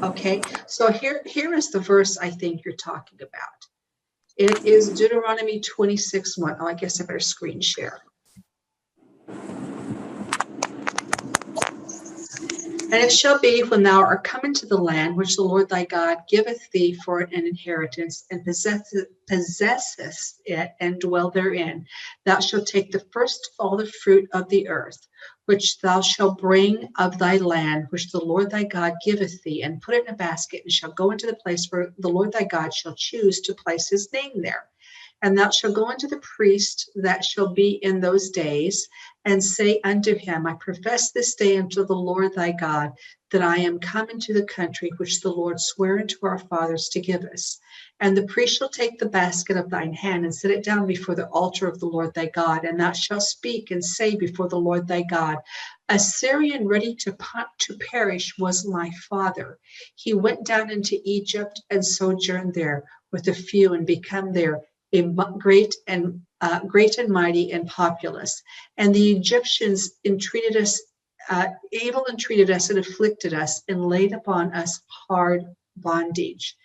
Okay, so here is the verse I think you're talking about. It is Deuteronomy 26:1. Oh, I guess I better screen share. And it shall be, when thou art come into the land which the Lord thy God giveth thee for an inheritance, and possessest it, and dwell therein, thou shalt take the first of all the fruit of the earth, which thou shalt bring of thy land, which the Lord thy God giveth thee, and put it in a basket, and shalt go into the place where the Lord thy God shall choose to place his name there. And thou shalt go unto the priest that shall be in those days, and say unto him, I profess this day unto the Lord thy God, that I am come into the country which the Lord sware unto our fathers to give us. And the priest shall take the basket of thine hand, and set it down before the altar of the Lord thy God. And thou shalt speak and say before the Lord thy God, a Syrian ready to perish was my father. He went down into Egypt and sojourned there with a few, and become there a great and mighty and populous. And the Egyptians entreated us, evil entreated us, and afflicted us, and laid upon us hard bondage.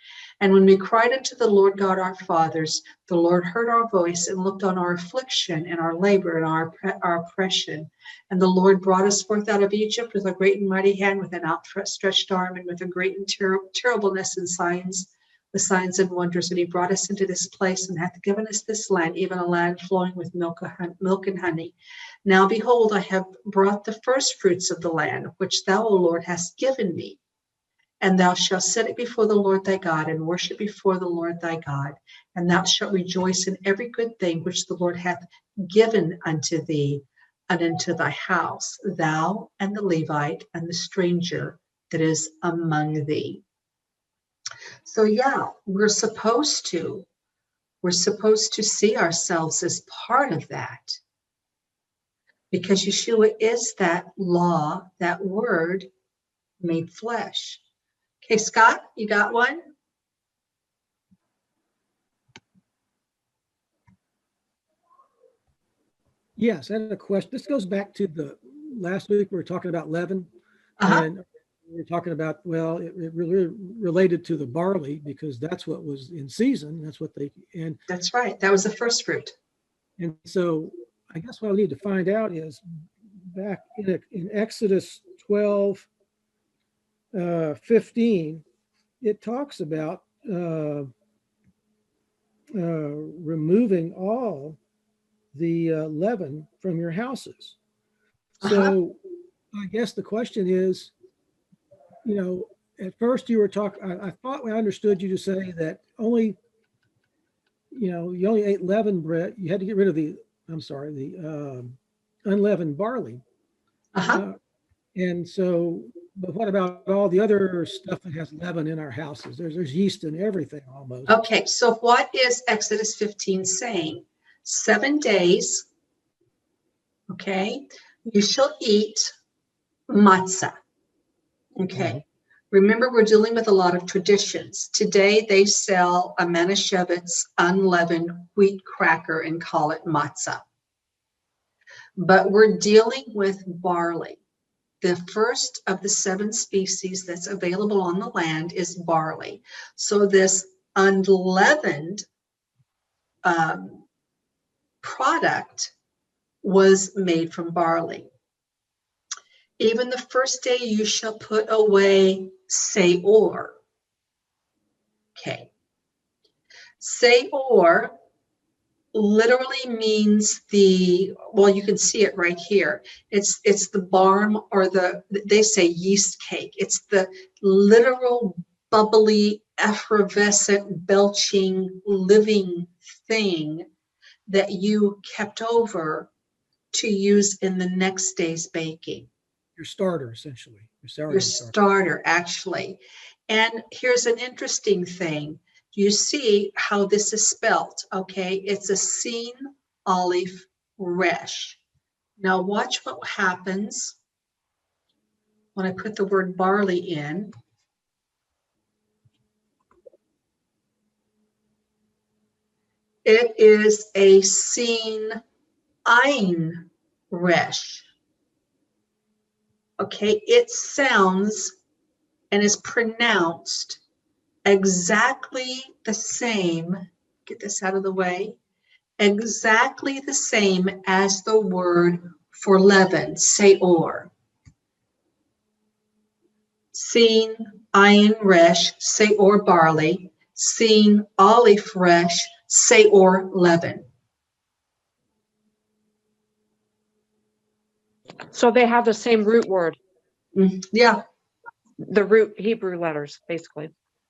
And when we cried unto the Lord God our fathers, the Lord heard our voice and looked on our affliction and our labor and our oppression. And the Lord brought us forth out of Egypt with a great and mighty hand, with an outstretched arm, and with a great and terribleness and signs, with signs and wonders. And he brought us into this place and hath given us this land, even a land flowing with milk and honey. Now behold, I have brought the first fruits of the land, which thou, O Lord, hast given me. And thou shalt set it before the Lord thy God, and worship before the Lord thy God. And thou shalt rejoice in every good thing which the Lord hath given unto thee and unto thy house, thou and the Levite and the stranger that is among thee. So yeah, we're supposed to see ourselves as part of that, because Yeshua is that law, that word made flesh. Okay, Scott, you got one? Yes, I had a question. This goes back to the last week we were talking about leaven. Uh-huh. And we were talking about, well, it really related to the barley because that's what was in season. That's what That's right. That was the first fruit. And so I guess what I need to find out is back in Exodus 12, 15, it talks about removing all the leaven from your houses. So I guess the question is, at first you were talking, I thought I understood you to say that only, you only ate leavened bread. You had to get rid of the unleavened barley. And so, but what about all the other stuff that has leaven in our houses? There's yeast in everything almost. Okay, so what is Exodus 15 saying? 7 days, okay, you shall eat matzah. Okay, remember we're dealing with a lot of traditions. Today they sell a Manischewitz unleavened wheat cracker and call it matzah. But we're dealing with barley. The first of the 7 species that's available on the land is barley. So this unleavened product was made from barley. Even the first day you shall put away seor. Okay. Seor literally means you can see it right here. It's the barm, or they say yeast cake. It's the literal bubbly, effervescent, belching, living thing that you kept over to use in the next day's baking. Your starter, essentially. Your starter, actually. And here's an interesting thing. You see how this is spelt, okay? It's a Sin Aleph Resh. Now watch what happens when I put the word barley in. It is a Sin Ein Resh. Okay, it sounds and is pronounced exactly the same, get this out of the way, exactly the same as the word for leaven, seor. Sin Ayin Resh, seor barley, Sin Aleph Resh, seor leaven. So they have the same root word, Yeah. the root Hebrew letters, basically.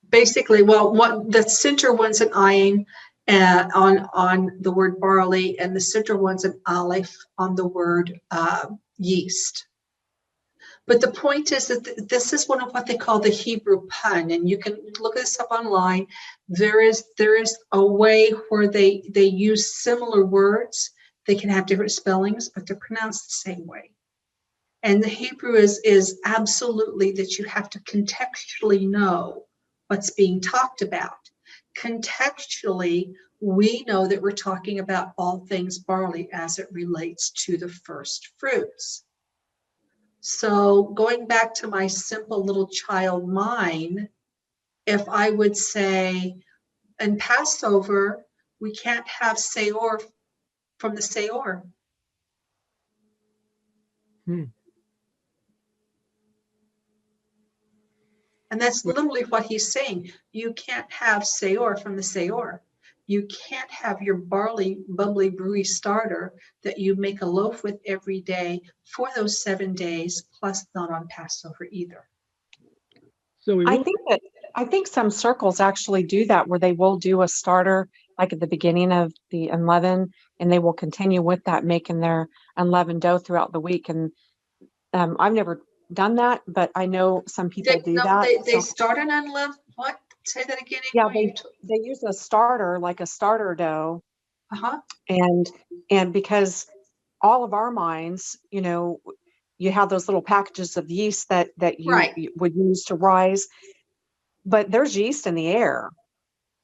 Basically, well, the center one's an ayin on the word barley, and the center one's an aleph on the word yeast. But the point is that this is one of what they call the Hebrew pun, and you can look this up online. There is a way where they use similar words. They can have different spellings, but they're pronounced the same way. And the Hebrew is absolutely that you have to contextually know what's being talked about. Contextually, we know that we're talking about all things barley as it relates to the first fruits. So going back to my simple little child mind, if I would say, in Passover, we can't have Seor from the Seor. And that's literally what he's saying. You can't have Seor from the Seor. You can't have your barley, bubbly, brewy starter that you make a loaf with every day for those 7 days, plus not on Passover either. So we really, I think some circles actually do that, where they will do a starter like at the beginning of the unleavened, and they will continue with that, making their unleavened dough throughout the week. And I've never done that, but I know some people do that. They So, start an unleavened, what? Say that again. yeah, Ingrid. they use a starter, like a starter dough, Uh-huh. and because all of our minds, you know, you have those little packages of yeast that you, Right. you would use to rise, but there's yeast in the air.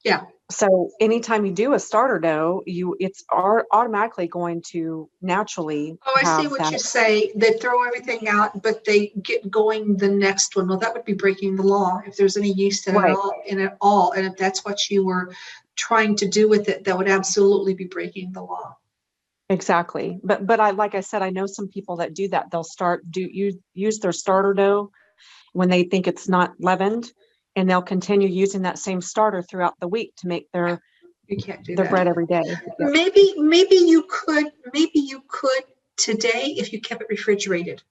Yeah. So anytime you do a starter dough, it's automatically going to naturally Oh, I see have what that. you say. They throw everything out, but they get going the next one. Well, that would be breaking the law if there's any yeast in it Right. all. And if that's what you were trying to do with it, that would absolutely be breaking the law. Exactly. But like I said, I know some people that do that. They'll use their starter dough when they think it's not leavened, and they'll continue using that same starter throughout the week to make their You can't do their that. bread every day. Yep. Maybe you could today if you kept it refrigerated.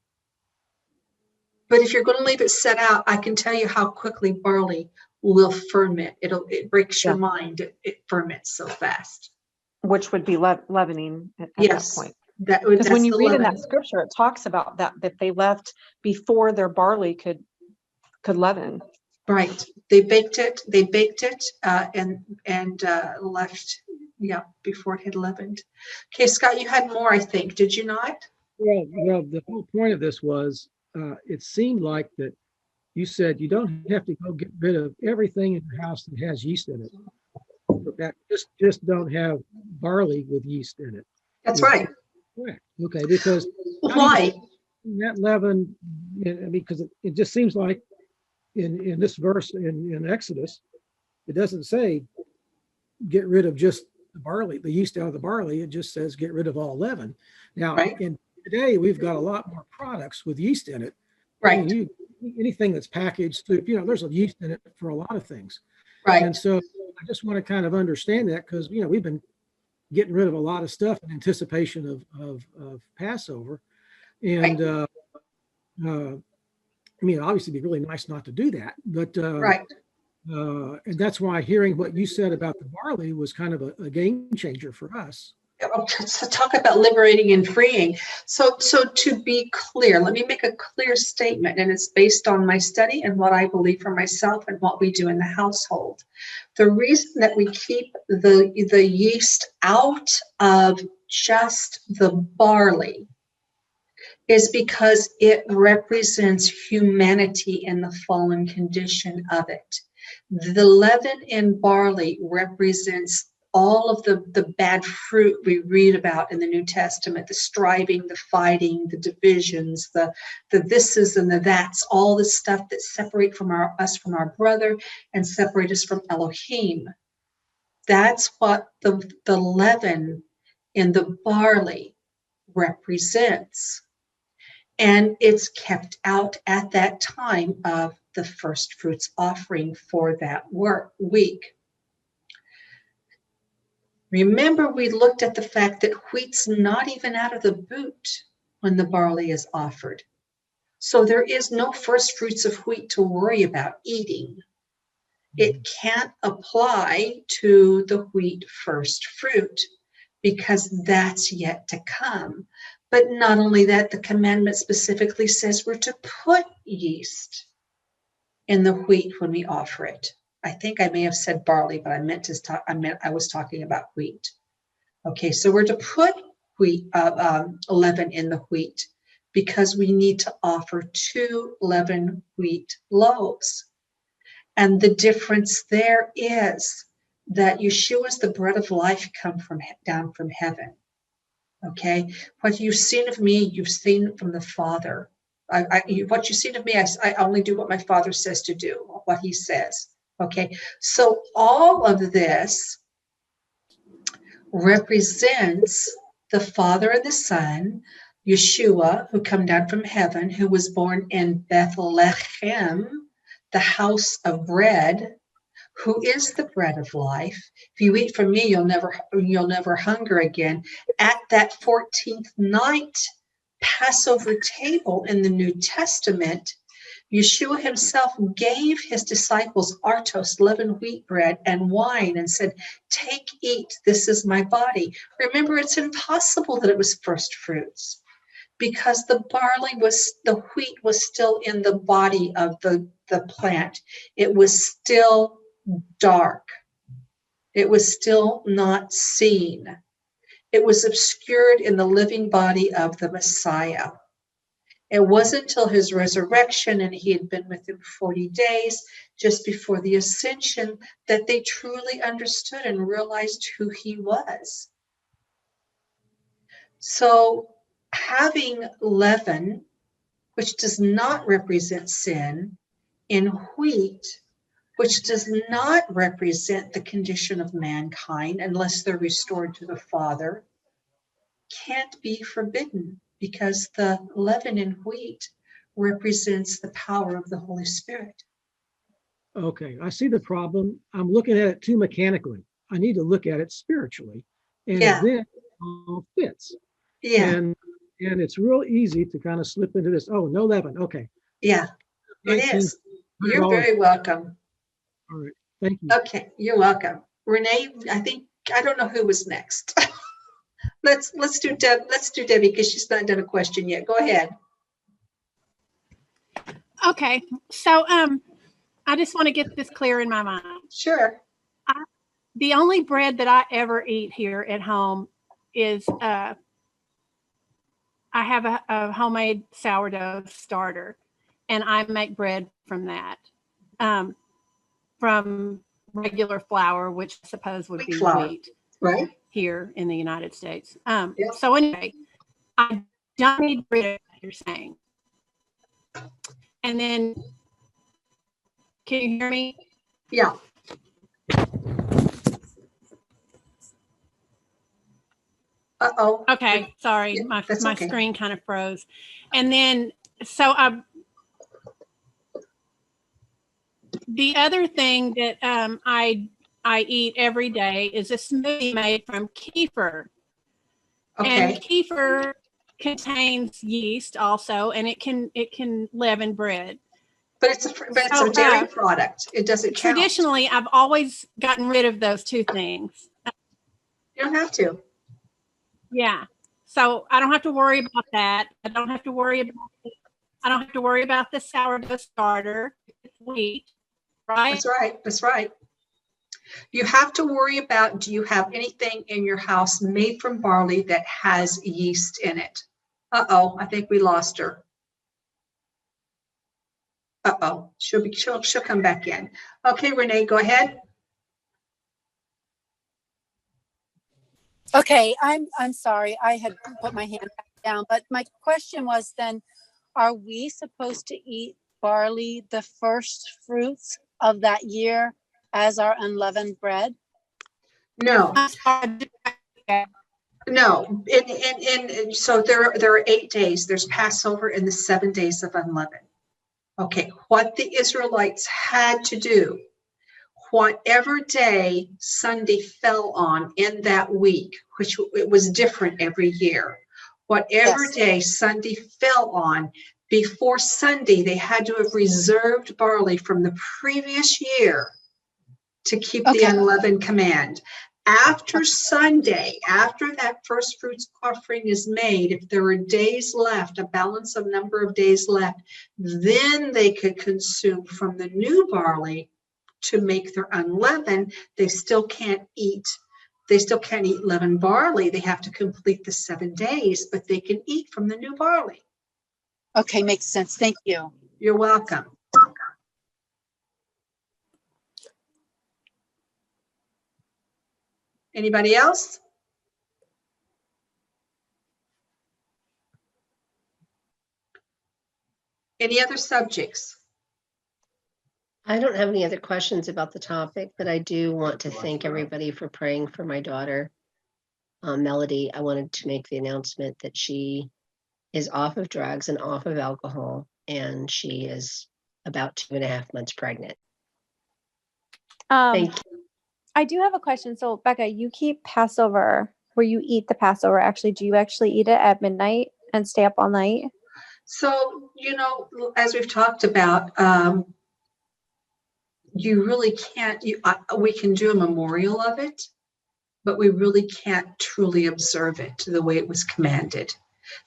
But if you're going to leave it set out, I can tell you how quickly barley will ferment. It breaks your Yeah. mind. It ferments so fast. Which would be leavening at Yes. that point. Because Because when you read in that scripture, it talks about that they left before their barley could leaven. Right. They baked it and left, yeah, before it had leavened. Okay, Scott, you had more, I think. Did you not? well, the whole point of this was, it seemed like that you said you don't have to go get rid of everything in your house that has yeast in it. That just don't have barley with yeast in it. That's Is right. correct. Okay, because Why? that leaven, because it just seems like in this verse in Exodus, it doesn't say get rid of just the barley, the yeast out of the barley. It just says get rid of all leaven. Now, Right. today we've got a lot more products with yeast in it. I Right. mean, anything that's packaged, there's a yeast in it for a lot of things. Right. And so I just want to kind of understand that, because we've been getting rid of a lot of stuff in anticipation of Passover, and I mean, obviously, it'd be really nice not to do that, but Right. And that's why hearing what you said about the barley was kind of a game changer for us. So talk about liberating and freeing. So to be clear, let me make a clear statement, and it's based on my study and what I believe for myself and what we do in the household. The reason that we keep the yeast out of just the barley is because it represents humanity and the fallen condition of it. The leaven in barley represents all of the bad fruit we read about in the New Testament, the striving, the fighting, the divisions, the thises and the that's, all the stuff that separate us from our brother and separate us from Elohim. That's what the leaven in the barley represents. And it's kept out at that time of the first fruits offering for that week. Remember, we looked at the fact that wheat's not even out of the boot when the barley is offered. So there is no first fruits of wheat to worry about eating. It can't apply to the wheat first fruit because that's yet to come. But not only that, the commandment specifically says we're to put yeast in the wheat when we offer it. I think I may have said barley, but I was talking about wheat. Okay, so we're to put leaven in the wheat because we need to offer 2 leavened wheat loaves. And the difference there is that Yeshua is the bread of life come down from heaven. Okay, what you've seen of me, you've seen from the Father. What you've seen of me, I only do what my Father says to do, what he says. Okay, so all of this represents the Father and the Son, Yeshua, who come down from heaven, who was born in Bethlehem, the house of bread, who is the bread of life. If you eat from me, you'll never hunger again. At that 14th night Passover table in the New Testament, Yeshua himself gave his disciples artos, leavened wheat bread, and wine, and said, take, eat, this is my body. Remember, it's impossible that it was first fruits, because the wheat was still in the body of the plant. It was still dark. It was still not seen. It was obscured in the living body of the Messiah. It wasn't until his resurrection, and he had been with them 40 days, just before the ascension, that they truly understood and realized who he was. So having leaven, which does not represent sin, in wheat, which does not represent the condition of mankind unless they're restored to the Father, can't be forbidden, because the leaven in wheat represents the power of the Holy Spirit. Okay, I see the problem. I'm looking at it too mechanically. I need to look at it spiritually, and Yeah. then it all fits. Yeah, And it's real easy to kind of slip into this. Oh, no leaven. Okay. yeah, it 19 is. You're $100. very welcome. All right. Thank you. Okay, you're welcome. Renee, I don't know who was next. Let's do Debbie, because she's not done a question yet. Go ahead. Okay, so I just want to get this clear in my mind. Sure. The only bread that I ever eat here at home is I have a homemade sourdough starter, and I make bread from that, from regular flour, which I suppose would Wheat be flour. wheat Right? here in the United States. Yeah. So anyway, I don't need bread, you're saying. And then, can you hear me? Yeah. Uh-oh. Okay, sorry, Yeah, my that's okay. screen kind of froze. And then, so the other thing that I eat every day is a smoothie made from kefir. And Okay. kefir contains yeast also, and it can leaven bread. But it's a So, dairy product. It doesn't count. Traditionally, I've always gotten rid of those two things. You don't have to. Yeah. So I don't have to worry about that. I don't have to worry about the sourdough starter. It's wheat, right? That's right. That's right. You have to worry about, do you have anything in your house made from barley that has yeast in it? Uh-oh, I think we lost her. Uh-oh, she'll come back in. Okay, Renee, go ahead. Okay, I'm sorry. I had put my hand back down, but my question was then, are we supposed to eat barley, the first fruits of that year, as our unleavened bread? No. No, so there are 8 days. There's Passover and the 7 days of unleavened. Okay, what the Israelites had to do, whatever day Sunday fell on in that week, which it was different every year, whatever Yes. day Sunday fell on, before Sunday, they had to have reserved barley from the previous year to keep the Okay. unleavened command. After Sunday, after that first fruits offering is made, if there are days left, a balance of number of days left, then they could consume from the new barley to make their unleavened. They still can't eat leavened barley. They have to complete the 7 days, but they can eat from the new barley. Okay, makes sense. Thank you. You're welcome. Anybody else? Any other subjects? I don't have any other questions about the topic, but I do want to thank everybody for praying for my daughter, Melody. I wanted to make the announcement that she is off of drugs and off of alcohol, and she is about 2.5 months pregnant. Thank you. I do have a question. So, Becca, you keep Passover where you eat the Passover. Actually, do you actually eat it at midnight and stay up all night? So, as we've talked about, you really can't, we can do a memorial of it, but we really can't truly observe it the way it was commanded,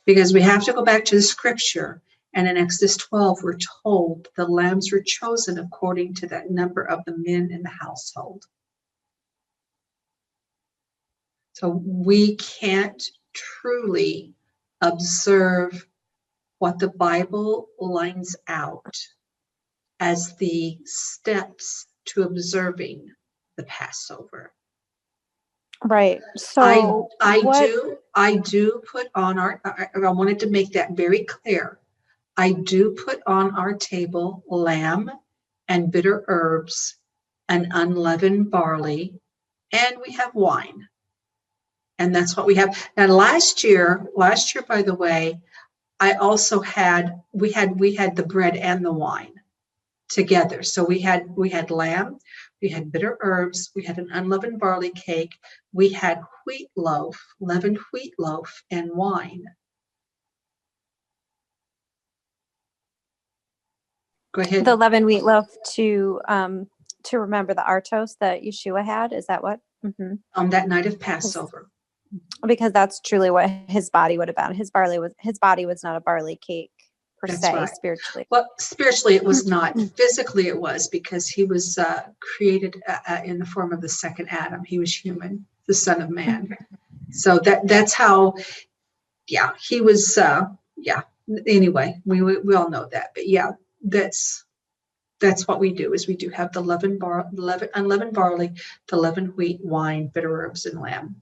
because we have to go back to the scripture. And in Exodus 12, we're told the lambs were chosen according to that number of the men in the household. So we can't truly observe what the Bible lines out as the steps to observing the Passover. Right. So I do put on I wanted to make that very clear. I do put on our table lamb and bitter herbs and unleavened barley, and we have wine. And that's what we have. Now last year, by the way, I also we had the bread and the wine together. So we had lamb, we had bitter herbs, we had an unleavened barley cake, we had leavened wheat loaf, and wine. Go ahead. the leavened wheat loaf to remember the artos that Yeshua had. Is that what? Mm-hmm. On that night of Passover. Because that's truly what his body would have been. His body was not a barley cake per That's se, right. spiritually. Well, spiritually it was not. Physically it was, because he was created in the form of the second Adam. He was human, the Son of Man. So that's how, yeah, he was, yeah. Anyway, we all know that. But yeah, that's what we do, is we do have the unleavened barley, the leavened wheat, wine, bitter herbs, and lamb.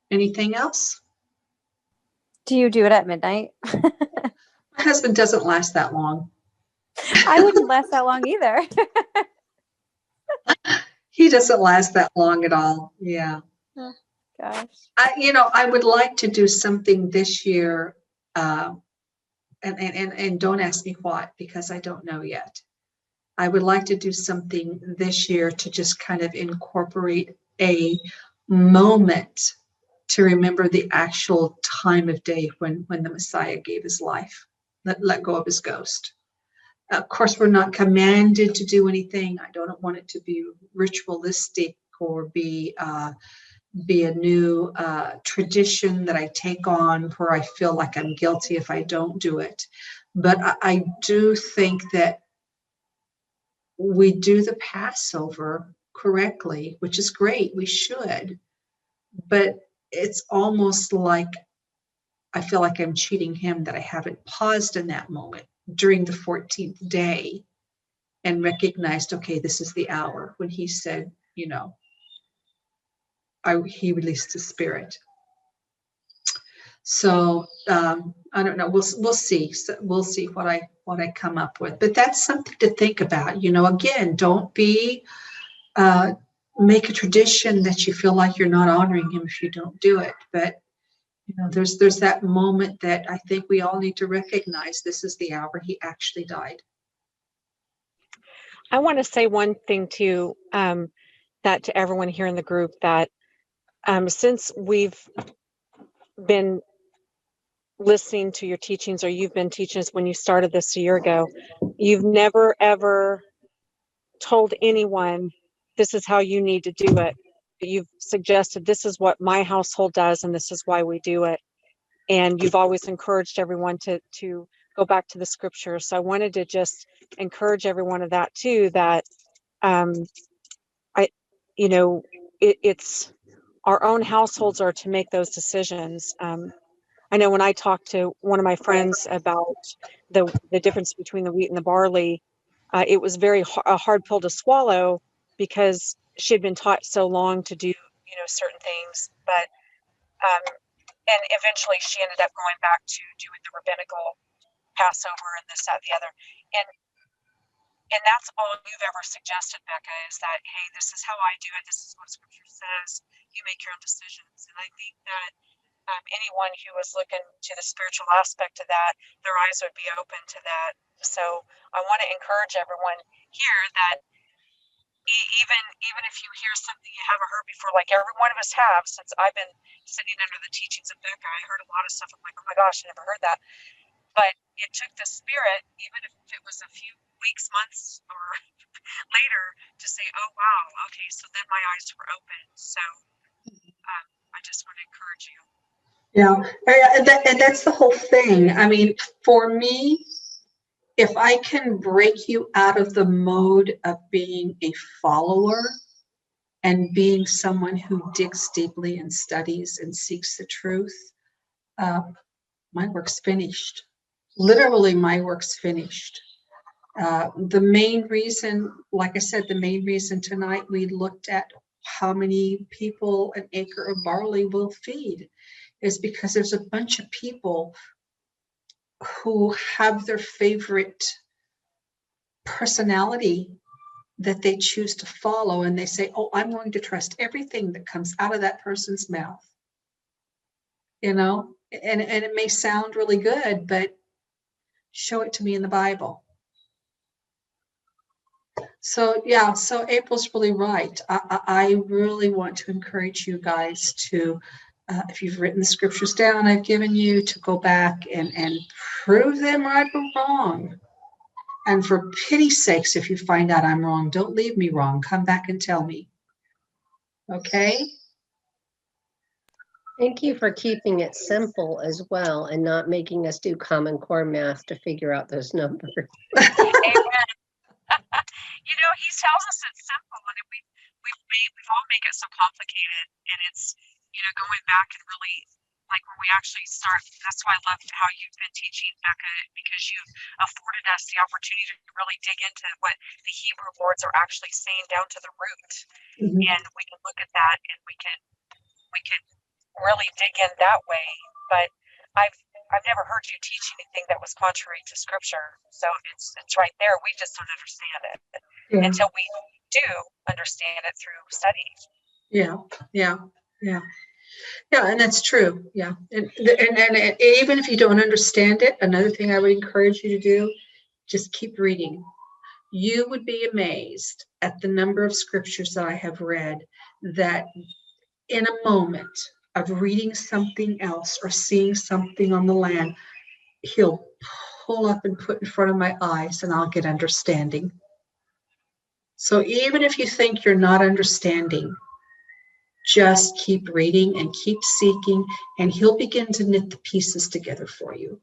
Anything else? Do you do it at midnight? My husband doesn't last that long. I wouldn't last that long either. He doesn't last that long at all. Yeah. Oh, gosh. I would like to do something this year, and don't ask me what, because I don't know yet. I would like to do something this year to just kind of incorporate a moment to remember the actual time of day when the Messiah gave his life, let go of his ghost. Of course, we're not commanded to do anything. I don't want it to be ritualistic or be a new tradition that I take on where I feel like I'm guilty if I don't do it. But I do think that we do the Passover correctly, which is great. We should. But it's almost like I feel like I'm cheating him that I haven't paused in that moment during the 14th day and recognized, okay, this is the hour when he said, he released his spirit. So I don't know. We'll see. So we'll see what I come up with. But that's something to think about. Again, don't make a tradition that you feel like you're not honoring him if you don't do it. But there's that moment that I think we all need to recognize. This is the hour he actually died. I want to say one thing too, that to everyone here in the group, that since we've been listening to your teachings, or you've been teaching us when you started this a year ago, you've never ever told anyone this is how you need to do it. You've suggested this is what my household does and this is why we do it. And you've always encouraged everyone to go back to the scripture. So I wanted to just encourage everyone of that too, that it's our own households are to make those decisions. I know when I talked to one of my friends about the difference between the wheat and the barley, it was a hard pill to swallow, because she had been taught so long to do certain things. But and eventually she ended up going back to doing the rabbinical Passover and this, that, the other. And that's all you've ever suggested, Becca, is that, hey, this is how I do it. This is what scripture says. You make your own decisions. And I think that anyone who was looking to the spiritual aspect of that, their eyes would be open to that. So I want to encourage everyone here that even if you hear something you haven't heard before, like every one of us have, since I've been sitting under the teachings of Becca, I heard a lot of stuff. I'm like, oh my gosh, I never heard that. But it took the Spirit, even if it was a few weeks, months, or later, to say, oh wow, okay, so then my eyes were open. So I just want to encourage you. Yeah, and that's the whole thing. I mean, for me, if I can break you out of the mode of being a follower and being someone who digs deeply and studies and seeks the truth, my work's finished. Literally, my work's finished. The main reason, like I said, the main reason tonight we looked at how many people an acre of barley will feed is because there's a bunch of people who have their favorite personality that they choose to follow, and they say, oh, I'm going to trust everything that comes out of that person's mouth. You know, and it may sound really good, but show it to me in the Bible. So yeah, so April's really right. I really want to encourage you guys to, if you've written the scriptures down I've given you, to go back and prove them right or wrong. And for pity's sakes, if you find out I'm wrong, don't leave me wrong. Come back and tell me. Okay? Thank you for keeping it simple as well and not making us do Common Core math to figure out those numbers. Amen. You know, he tells us it's simple, and we've all make it so complicated. And it's, you know, going back and really, like when we actually start, that's why I love how you've been teaching, Becca, because you've afforded us the opportunity to really dig into what the Hebrew words are actually saying down to the root. Mhm. And we can look at that and we can really dig in that way. But I've never heard you teach anything that was contrary to scripture. So it's right there. We just don't understand it until we do understand it through study. Yeah, and that's true. Yeah, and even if you don't understand it, another thing I would encourage you to do, just keep reading. You would be amazed at the number of scriptures that I have read that in a moment of reading something else or seeing something on the land, he'll pull up and put in front of my eyes and I'll get understanding. So even if you think you're not understanding, just keep reading and keep seeking, and he'll begin to knit the pieces together for you.